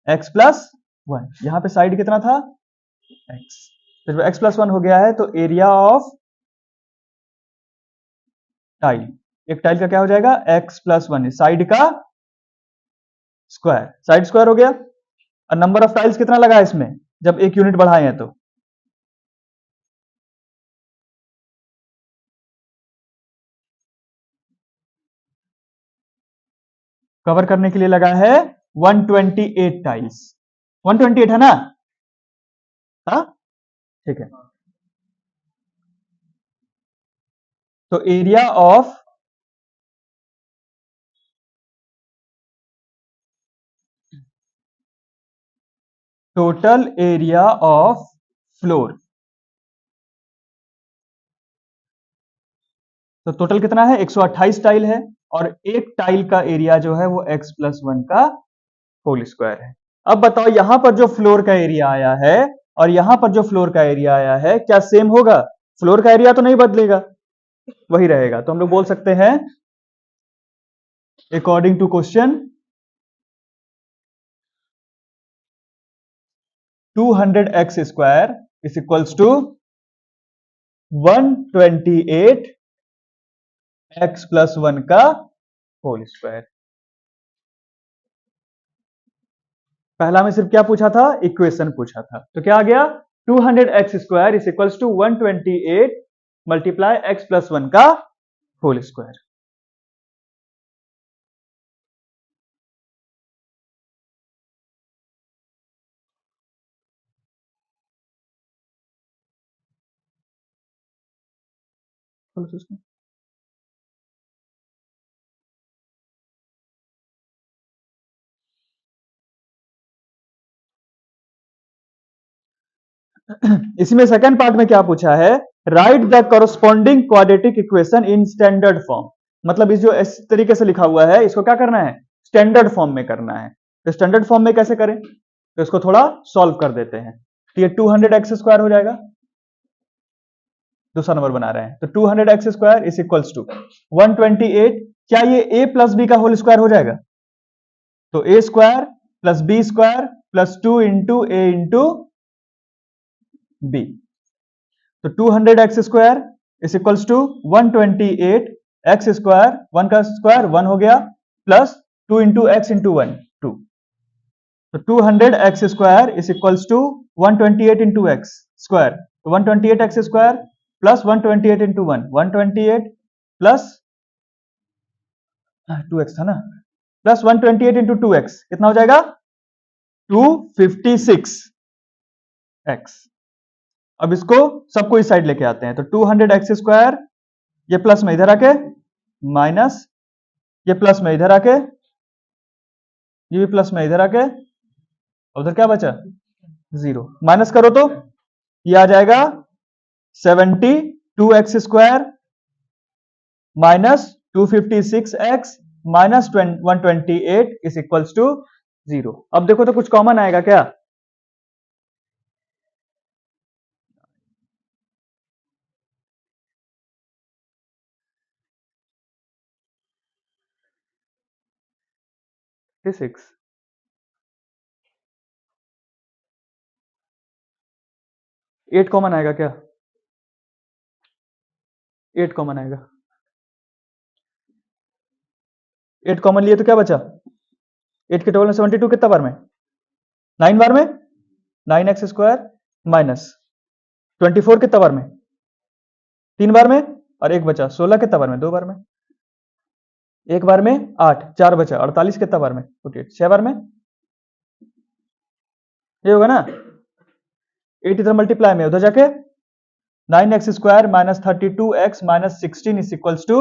x+1, यहां पे साइड कितना था x, तो जब x+1 हो गया है तो एरिया ऑफ टाइल, एक टाइल का क्या हो जाएगा x+1, साइड का स्क्वायर, साइड स्क्वायर हो गया। और नंबर ऑफ टाइल्स कितना लगा है इसमें जब एक यूनिट बढ़ाए हैं, तो कवर करने के लिए लगा है 128 टाइल्स, 128 है ना, हाँ ठीक है। तो area of total area of floor, तो टोटल कितना है 128 टाइल है, और एक टाइल का एरिया जो है वो x+1 का होल स्क्वायर है। अब बताओ यहां पर जो फ्लोर का एरिया आया है और यहां पर जो फ्लोर का एरिया आया है क्या सेम होगा? फ्लोर का एरिया तो नहीं बदलेगा, वही रहेगा। तो हम लोग बोल सकते हैं according to question 200x² is equals to 128x+1 का होल स्क्वायर। पहला में सिर्फ क्या पूछा था, इक्वेशन पूछा था, तो क्या आ गया 200x² is equals to 128 multiply x+1 का होल स्क्वायर। इसमें सेकंड पार्ट में क्या पूछा है, write the corresponding quadratic equation in standard form. मतलब इस जो इस तरीके से लिखा हुआ है इसको क्या करना है, स्टैंडर्ड फॉर्म में करना है। तो स्टैंडर्ड फॉर्म में कैसे करें, तो इसको थोड़ा सॉल्व कर देते हैं। तो ये 200x² हो जाएगा, दूसरा नंबर बना रहे हैं, तो 200x² इज इक्वल्स टू 128, क्या ये a प्लस बी का होल स्क्वायर हो जाएगा, तो a² plus b² plus 2 into a into B. तो 200x² is equals to 128x², 1 का स्क्वायर 1 हो गया, प्लस 2 इंटू एक्स इंटू 1 2। तो 200x² is equals to 128 into X square, तो 128x² plus 128 into 1 128 plus 2x था ना, प्लस 128 इंटू 2x कितना हो जाएगा 256x। अब इसको सबको इस साइड लेके आते हैं, तो 200x², ये प्लस में इधर आके माइनस, ये प्लस में इधर आके, ये भी प्लस में इधर आके, उधर क्या बचा 0, माइनस करो तो ये आ जाएगा 72x² minus 256x minus 128 is equals to 0। अब देखो तो कुछ कॉमन आएगा क्या, फिजिक्स 8 कॉमन आएगा क्या, 8 कॉमन आएगा, 8 कॉमन लिए तो क्या बचा, 8 के टेबल में 72 कितना बार में 9 बार में 9x² माइनस 24 कितना बार में 3 बार में, और एक बचा 16 कितना बार में, 2 बार में, एक बार में 8, 4 बचा 48 कितना बार में, 48 6 बार में, ये होगा ना। 8 इधर मल्टीप्लाई में, उधर जाके 9x square minus 32x minus 16 is equals to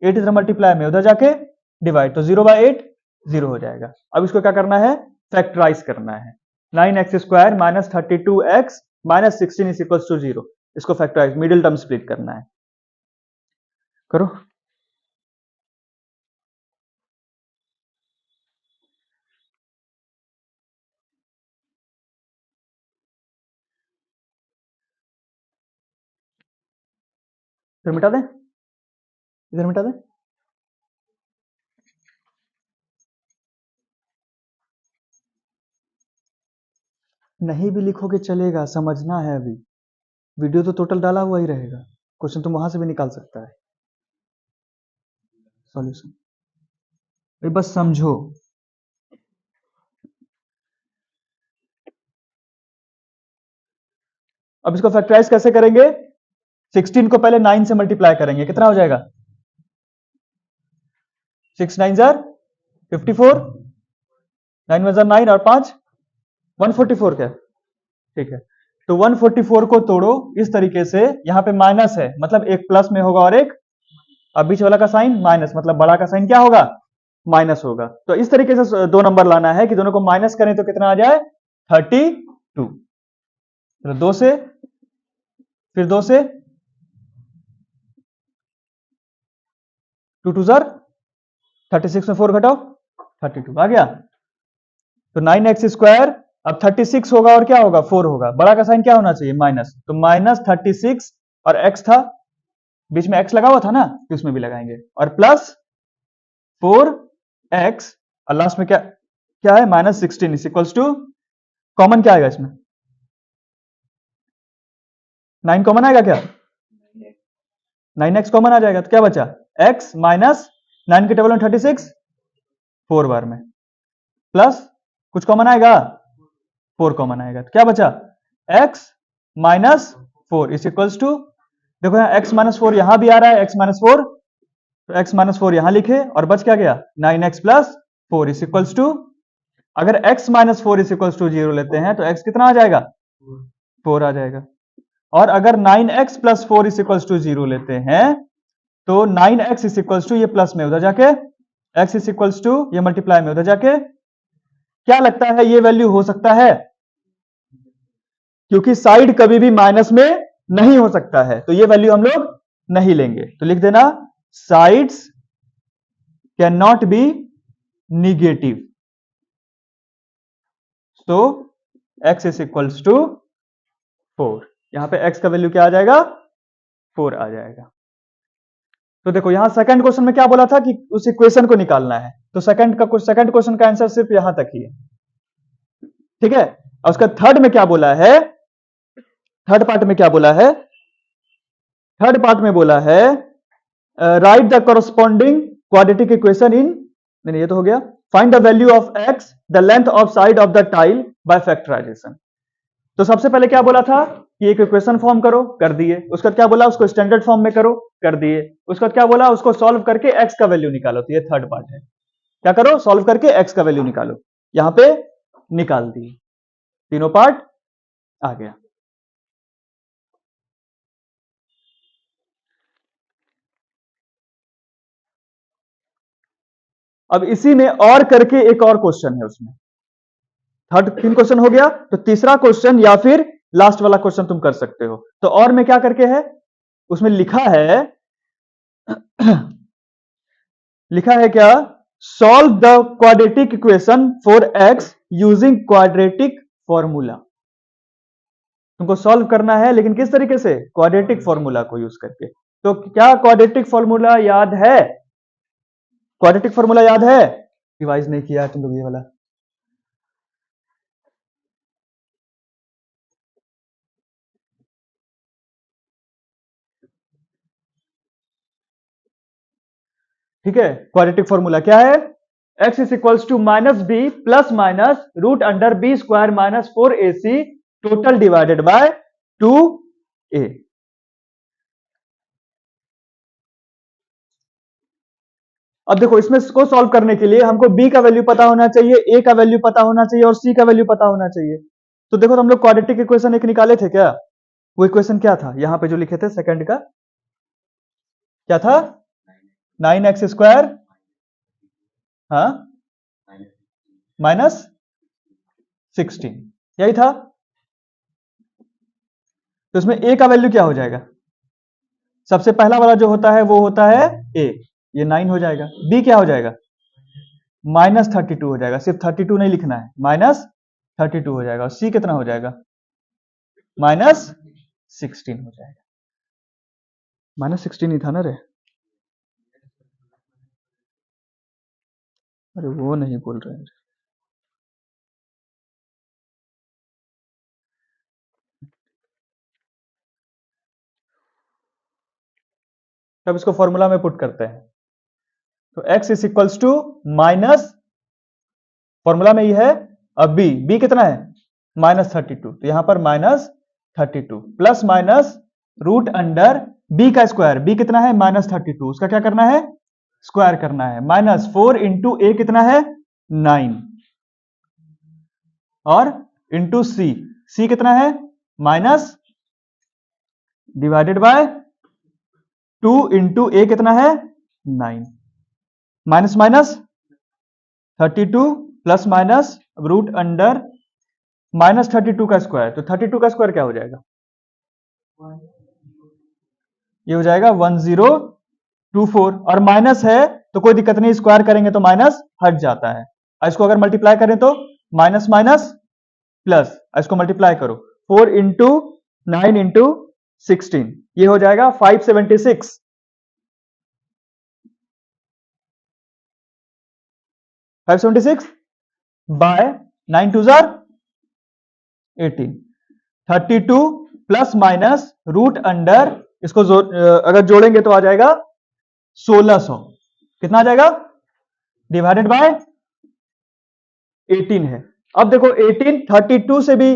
8 इधर मल्टीप्लाई में, उधर जाके डिवाइड, तो 0/8 0 हो जाएगा। अब इसको क्या करना है, फैक्टराइज करना है। 9x square minus 32x minus 16 is equals to 0, इसको फैक्टराइज, मिडिल टर्म स्प्लिट करना है, करो। फिर मिटा दें, इधर मिटा दें। नहीं भी लिखोगे चलेगा, समझना है। अभी वीडियो तो टोटल डाला हुआ ही रहेगा, क्वेश्चन तुम वहां से भी निकाल सकता है सॉल्यूशन, बस समझो। अब इसको फैक्टराइज कैसे करेंगे, 16 को पहले 9 से मल्टीप्लाई करेंगे, कितना हो जाएगा, 6 9 जार 54, 9 में जार 9 और 5 144 क्या, ठीक है। तो 144 को तोड़ो इस तरीके से, यहां पे माइनस है मतलब एक प्लस में होगा और एक, अब बीच वाला का साइन माइनस, मतलब बड़ा का साइन क्या होगा, माइनस होगा। तो इस तरीके से 2 नंबर लाना है कि दोनों को माइनस करें तो कितना आ जाए, 32। तो 2 से, फिर 2 से, 2 2 जार 36 में 4 घटाओ 32 आ गया। तो 9x स्क्वायर, अब 36 होगा और क्या होगा, 4 होगा, बड़ा का साइन क्या होना चाहिए, माइनस, तो माइनस 36 और x था, बीच में x लगा हुआ था ना, तो इसमें भी लगाएंगे, और प्लस 4x, और लास्ट में क्या क्या है, minus 16 is equals to, common क्या आएगा इसमें, 9 कॉमन आएगा क्या, 9x कॉमन आ जाएगा, तो क्या बचा, x माइनस 9 के टेबल में 36 4 बार में, प्लस कुछ कॉमन आएगा, 4 कॉमन आएगा, तो क्या बचा, x minus 4 is equals to, देखो यहाँ x माइनस 4 यहां भी आ रहा है, x माइनस 4, तो x माइनस 4 यहां लिखे और बच क्या गया, 9x plus 4 is equals to, अगर x minus 4 is equals to 0 लेते हैं तो x कितना आ जाएगा, 4 आ जाएगा। और अगर 9x plus 4 is equals to 0 लेते हैं तो 9x इज इक्वल्स टू, ये प्लस में उधर जाके, x इज इक्वल्स टू, ये मल्टीप्लाई में उधर जाके, क्या लगता है ये वैल्यू हो सकता है, क्योंकि साइड कभी भी माइनस में नहीं हो सकता है, तो ये वैल्यू हम लोग नहीं लेंगे, तो लिख देना sides can not be negative, तो x इज इक्वल्स टू 4, यहां पे x का वैल्यू क्या आ जाएगा, 4 आ जाएगा। तो देखो यहां सेकंड क्वेश्चन में क्या बोला था कि उस इक्वेशन को निकालना है, तो सेकंड क्वेश्चन का आंसर सिर्फ यहां तक ही है, ठीक है। और उसका थर्ड में क्या बोला है, थर्ड पार्ट में क्या बोला है, थर्ड पार्ट में बोला है write the corresponding quadratic equation in, नहीं ये तो हो गया, find the value of x the length of side of the tile by factorisation. तो सबसे पहले क्या बोला था कि एक इक्वेशन फॉर्म करो, कर दिए, उसका क्या बोला उसको स्टैंडर्ड फॉर्म में करो, कर दिए, उसका क्या बोला उसको सॉल्व करके x का वैल्यू निकालो, तो ये थर्ड पार्ट है, क्या करो सॉल्व करके x का वैल्यू निकालो, यहां पे निकाल दिए, तीनों पार्ट आ गया। अब इसी में और करके एक और क्वेश्चन है, उसमें थर्ड 3 क्वेश्चन हो गया, तो तीसरा क्वेश्चन या फिर लास्ट वाला क्वेश्चन तुम कर सकते हो। तो और में क्या करके है, उसमें लिखा है लिखा है क्या, solve the quadratic equation for x using quadratic formula, तुमको सॉल्व करना है लेकिन किस तरीके से, क्वाड्रेटिक फॉर्मूला को यूज करके। तो क्या क्वाड्रेटिक फॉर्मूला याद है, क्वाड्रेटिक फॉर्मूला याद है, रिवाइज नहीं किया तुम लोग ये वाला, ठीक है। क्वाड्रेटिक फॉर्मूला क्या है, x is equals to minus B plus minus root under B square minus 4ac total divided by 2a। अब देखो इसमें इसको सॉल्व करने के लिए हमको b का वैल्यू पता होना चाहिए, a का वैल्यू पता होना चाहिए और c का वैल्यू पता होना चाहिए। तो देखो तो हम लोग क्वाड्रेटिक इक्वेशन एक निकाले थे क्या? वो इक्वेशन क्या था यहां पे जो लिखे थे सेकंड का, क्या था? 9x स्क्वायर हाँ माइनस 16, यही था। तो इसमें a का वैल्यू क्या हो जाएगा? सबसे पहला वाला जो होता है वो होता है a, ये 9 हो जाएगा। b क्या हो जाएगा? -32 हो जाएगा, सिर्फ 32 नहीं लिखना है, -32 हो जाएगा। और c कितना हो जाएगा? -16 हो जाएगा। -16 ही था ना रे? अरे वो नहीं बोल रहे हैं। अब इसको फॉर्मूला में पुट करते हैं। तो x is equals to minus, formula में ये है, अब b कितना है? -32, तो यहां पर -32 plus minus root under b का स्क्वायर, b कितना है? -32, उसका क्या करना है? स्क्वायर करना है। -4 इंटू a कितना है? 9 और इंटू c कितना है? Minus divided by 2 into a कितना है? 9 minus minus 32 plus minus root under -32 का स्क्वायर, तो 32 का स्क्वायर क्या हो जाएगा? ये हो जाएगा 1024, और माइनस है तो कोई दिक्कत नहीं, स्क्वायर करेंगे तो माइनस हट जाता है। इसको अगर मल्टीप्लाई करें तो माइनस माइनस प्लस, इसको मल्टीप्लाई करो 4 इंटू 9 इंटू 16, ये हो जाएगा 576 बाय 9 2 जार 18, 32 प्लस माइनस रूट अंडर, इसको अगर जोड़ेंगे तो आ जाएगा 1600, कितना आ जाएगा? डिवाइडेड बाय 18 है। अब देखो 18 32 से भी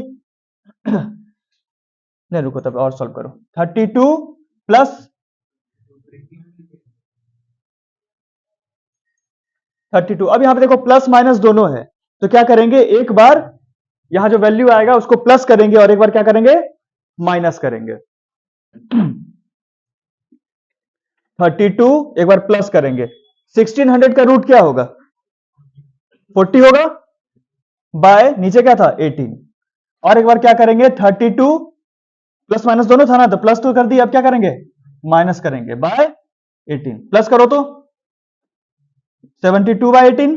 नहीं, रुको तब और सॉल्व करो। 32 प्लस 32, अब यहां पे देखो प्लस माइनस दोनों है, तो क्या करेंगे, एक बार यहां जो वैल्यू आएगा उसको प्लस करेंगे और एक बार क्या करेंगे? माइनस करेंगे। 32 एक बार प्लस करेंगे, 1600 का रूट क्या होगा? 40 होगा, बाय नीचे क्या था? 18, और एक बार क्या करेंगे? 32 प्लस माइनस दोनों था ना, तो प्लस तो कर दिया, अब क्या करेंगे? माइनस करेंगे बाय 18, प्लस करो तो 72 बाय 18,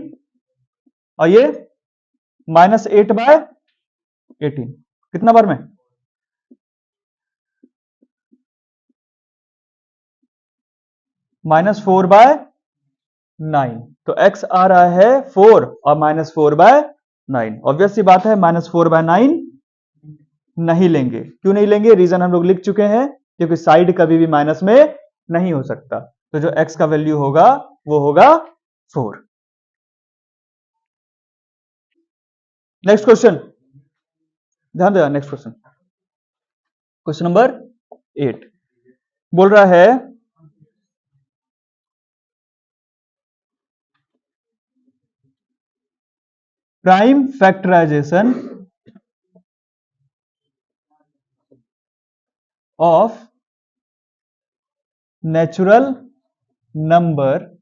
और ये -8 बाय 18, कितना बार में? -4 बाय 9, तो x आ रहा है 4 और -4 बाय 9। ऑब्वियस सी बात है -4 बाय 9 नहीं लेंगे। क्यों नहीं लेंगे? रीजन हम लोग लिख चुके हैं, क्योंकि साइड कभी भी माइनस में नहीं हो सकता। तो जो x का वैल्यू होगा वो होगा 4। नेक्स्ट क्वेश्चन, ध्यान देना, नेक्स्ट क्वेश्चन, क्वेश्चन नंबर 8 बोल रहा है prime factorisation of natural number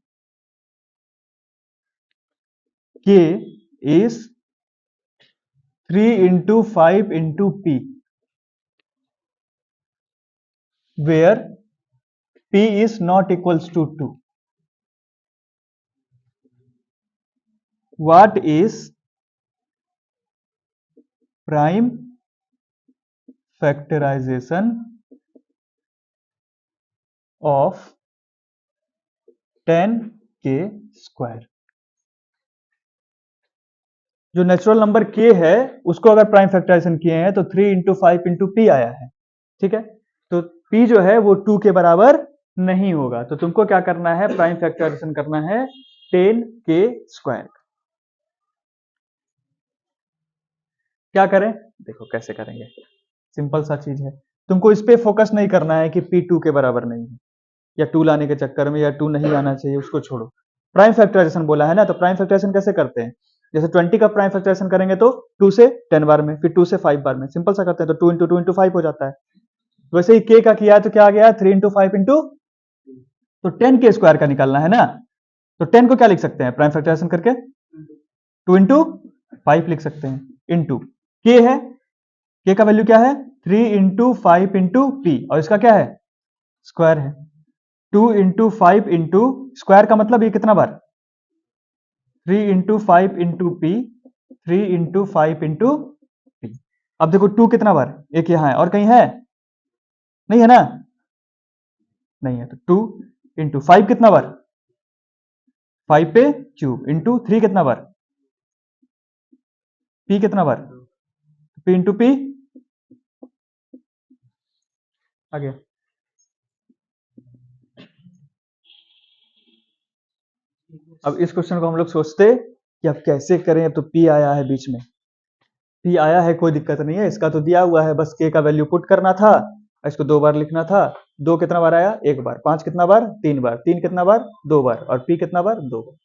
k is 3 into 5 into p, where p is not equals to 2. What is prime factorization of 10k square? जो नेचुरल नंबर k है उसको अगर prime factorisation किए हैं तो 3 इंटू 5 इंटू पी आया है, ठीक है। तो p जो है वो 2 के बराबर नहीं होगा, तो तुमको क्या करना है? प्राइम फैक्टराइजेशन करना है 10k स्क्वायर। क्या करें? देखो कैसे करेंगे, सिंपल सा चीज है। तुमको इस पे फोकस नहीं करना है कि p 2 के बराबर नहीं है, या 2 लाने के चक्कर में, या 2 नहीं आना चाहिए, उसको छोड़ो। प्राइम फैक्टराइजेशन बोला है ना, तो प्राइम फैक्टराइजेशन कैसे करते हैं? जैसे 20 का प्राइम फैक्टराइजेशन करेंगे तो 2 से 10 बार में, फिर 2 से 5 बार में, सिंपल सा करते हैं, तो 2 इंटू 2 इंटू 5 हो जाता है। वैसे ही k का किया है तो क्या आ गया? 3 इंटू 5 इंटू, तो 10 के स्क्वायर का निकालना है ना, तो 10 को क्या लिख सकते हैं प्राइम फैक्टराइजेशन करके? 2 इंटू 5 लिख सकते हैं, इंटू k है, k का वैल्यू क्या है? 3 इंटू 5 इंटू p, और इसका क्या है? स्क्वायर है। 2 इंटू 5 इंटू स्क्वायर का मतलब ये कितना बार? 3 into 5 into P, 3 into 5 into P. अब देखो 2 कितना बार? एक यहां है, और कहीं है? नहीं है ना, नहीं है, तो 2 इंटू 5 कितना बार? 5 पे क्यूब, इंटू 3 कितना बार? पी कितना बार? पी इंटू पी आ गया। अब इस क्वेश्चन को हम लोग सोचते कि अब कैसे करें, अब तो पी आया है बीच में, पी आया है, कोई दिक्कत नहीं है, इसका तो दिया हुआ है, बस के का वैल्यू पुट करना था, इसको 2 बार लिखना था। 2 कितना बार आया? 1 बार। 5 कितना बार? 3 बार। 3 कितना बार? 2 बार। और पी कितना बार? 2 बार।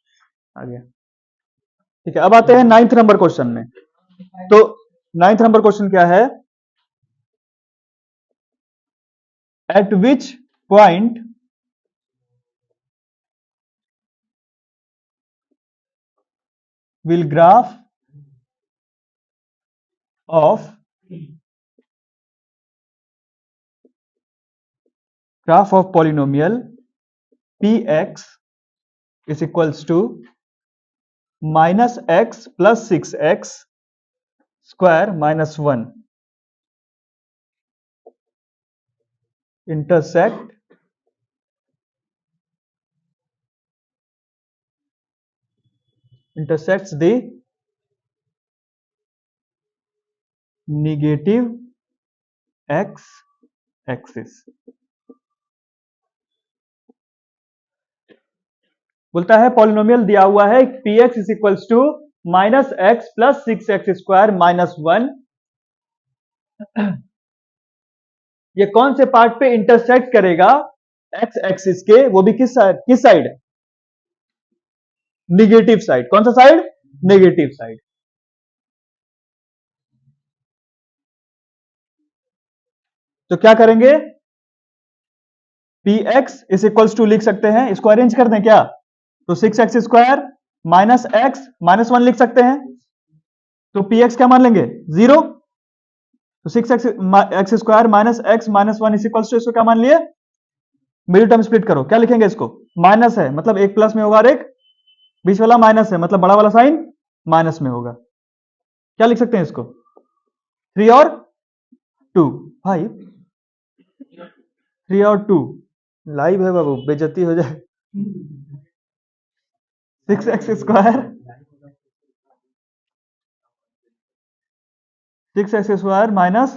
आ गया। ठीक है, अब आते हैं 9th नंबर क्वेश्चन में। तो 9th नंबर क्वेश्चन क्या है? Eight which point will graph of polynomial px is equals to minus x plus 6x square minus 1 intersects the negative x axis। बोलता है पॉलिनोमियल दिया हुआ है px is equals to minus X plus 6x square minus 1, ये कौन से part पे intersect करेगा एक्स एक्सिस के, वो भी किस साइड? Negative side. कौन सा साइड? Negative side. तो क्या करेंगे? px इज इक्वल्स टू लिख सकते हैं, इसको अरेंज कर दें क्या? तो 6x square minus X minus 1 लिख सकते हैं, तो px क्या मान लेंगे? 0। तो 6x square minus X minus 1 is equals to, इसको क्या मान लिए? मिडिल टर्म स्प्लिट करो, क्या लिखेंगे इसको? माइनस है मतलब एक प्लस में होगा, और एक बीच वाला माइनस है मतलब बड़ा वाला साइन माइनस में होगा। क्या लिख सकते हैं इसको? 3 और 2 भाई, 3 और 2 लाइव है बाबू, बेइज्जती हो जाए। 6x square 6x square minus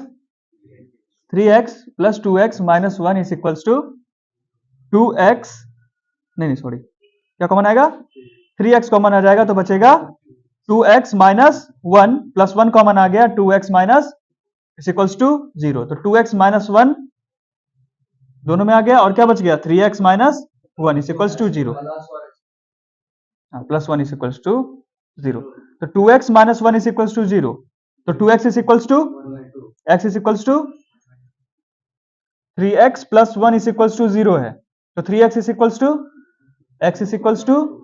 3x plus 2x minus 1 is equals to 2x, नहीं सॉरी, क्या कॉमन आएगा? 3x कॉमन आ जाएगा, तो बचेगा 2x माइनस 1 प्लस 1 कॉमन आ गया, 2x minus is equals to 0, तो 2x माइनस 1 दोनों में आ गया, और क्या बच गया? 3x minus 1 is equals to 0, plus 1 is equals to 0, तो 2x minus 1 is equals to 0, तो 2x is equals to x is equals to 3x plus 1 is equals to 0 है, तो 3x is equals to x is equals to,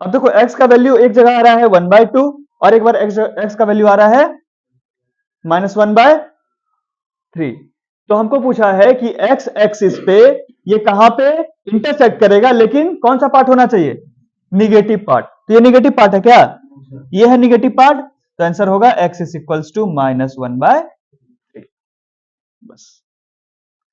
अब देखो x का value एक जगह आ रहा है 1/2, और एक बार x का वैल्यू आ रहा है -1/3। तो हमको पूछा है कि x एक्सिस पे ये कहां पे इंटरसेक्ट करेगा, लेकिन कौन सा पार्ट होना चाहिए? Negative part. तो ये निगेटिव पार्ट है क्या? ये है निगेटिव पार्ट, तो आंसर होगा x इज इक्वल्स टू -1/3। बस।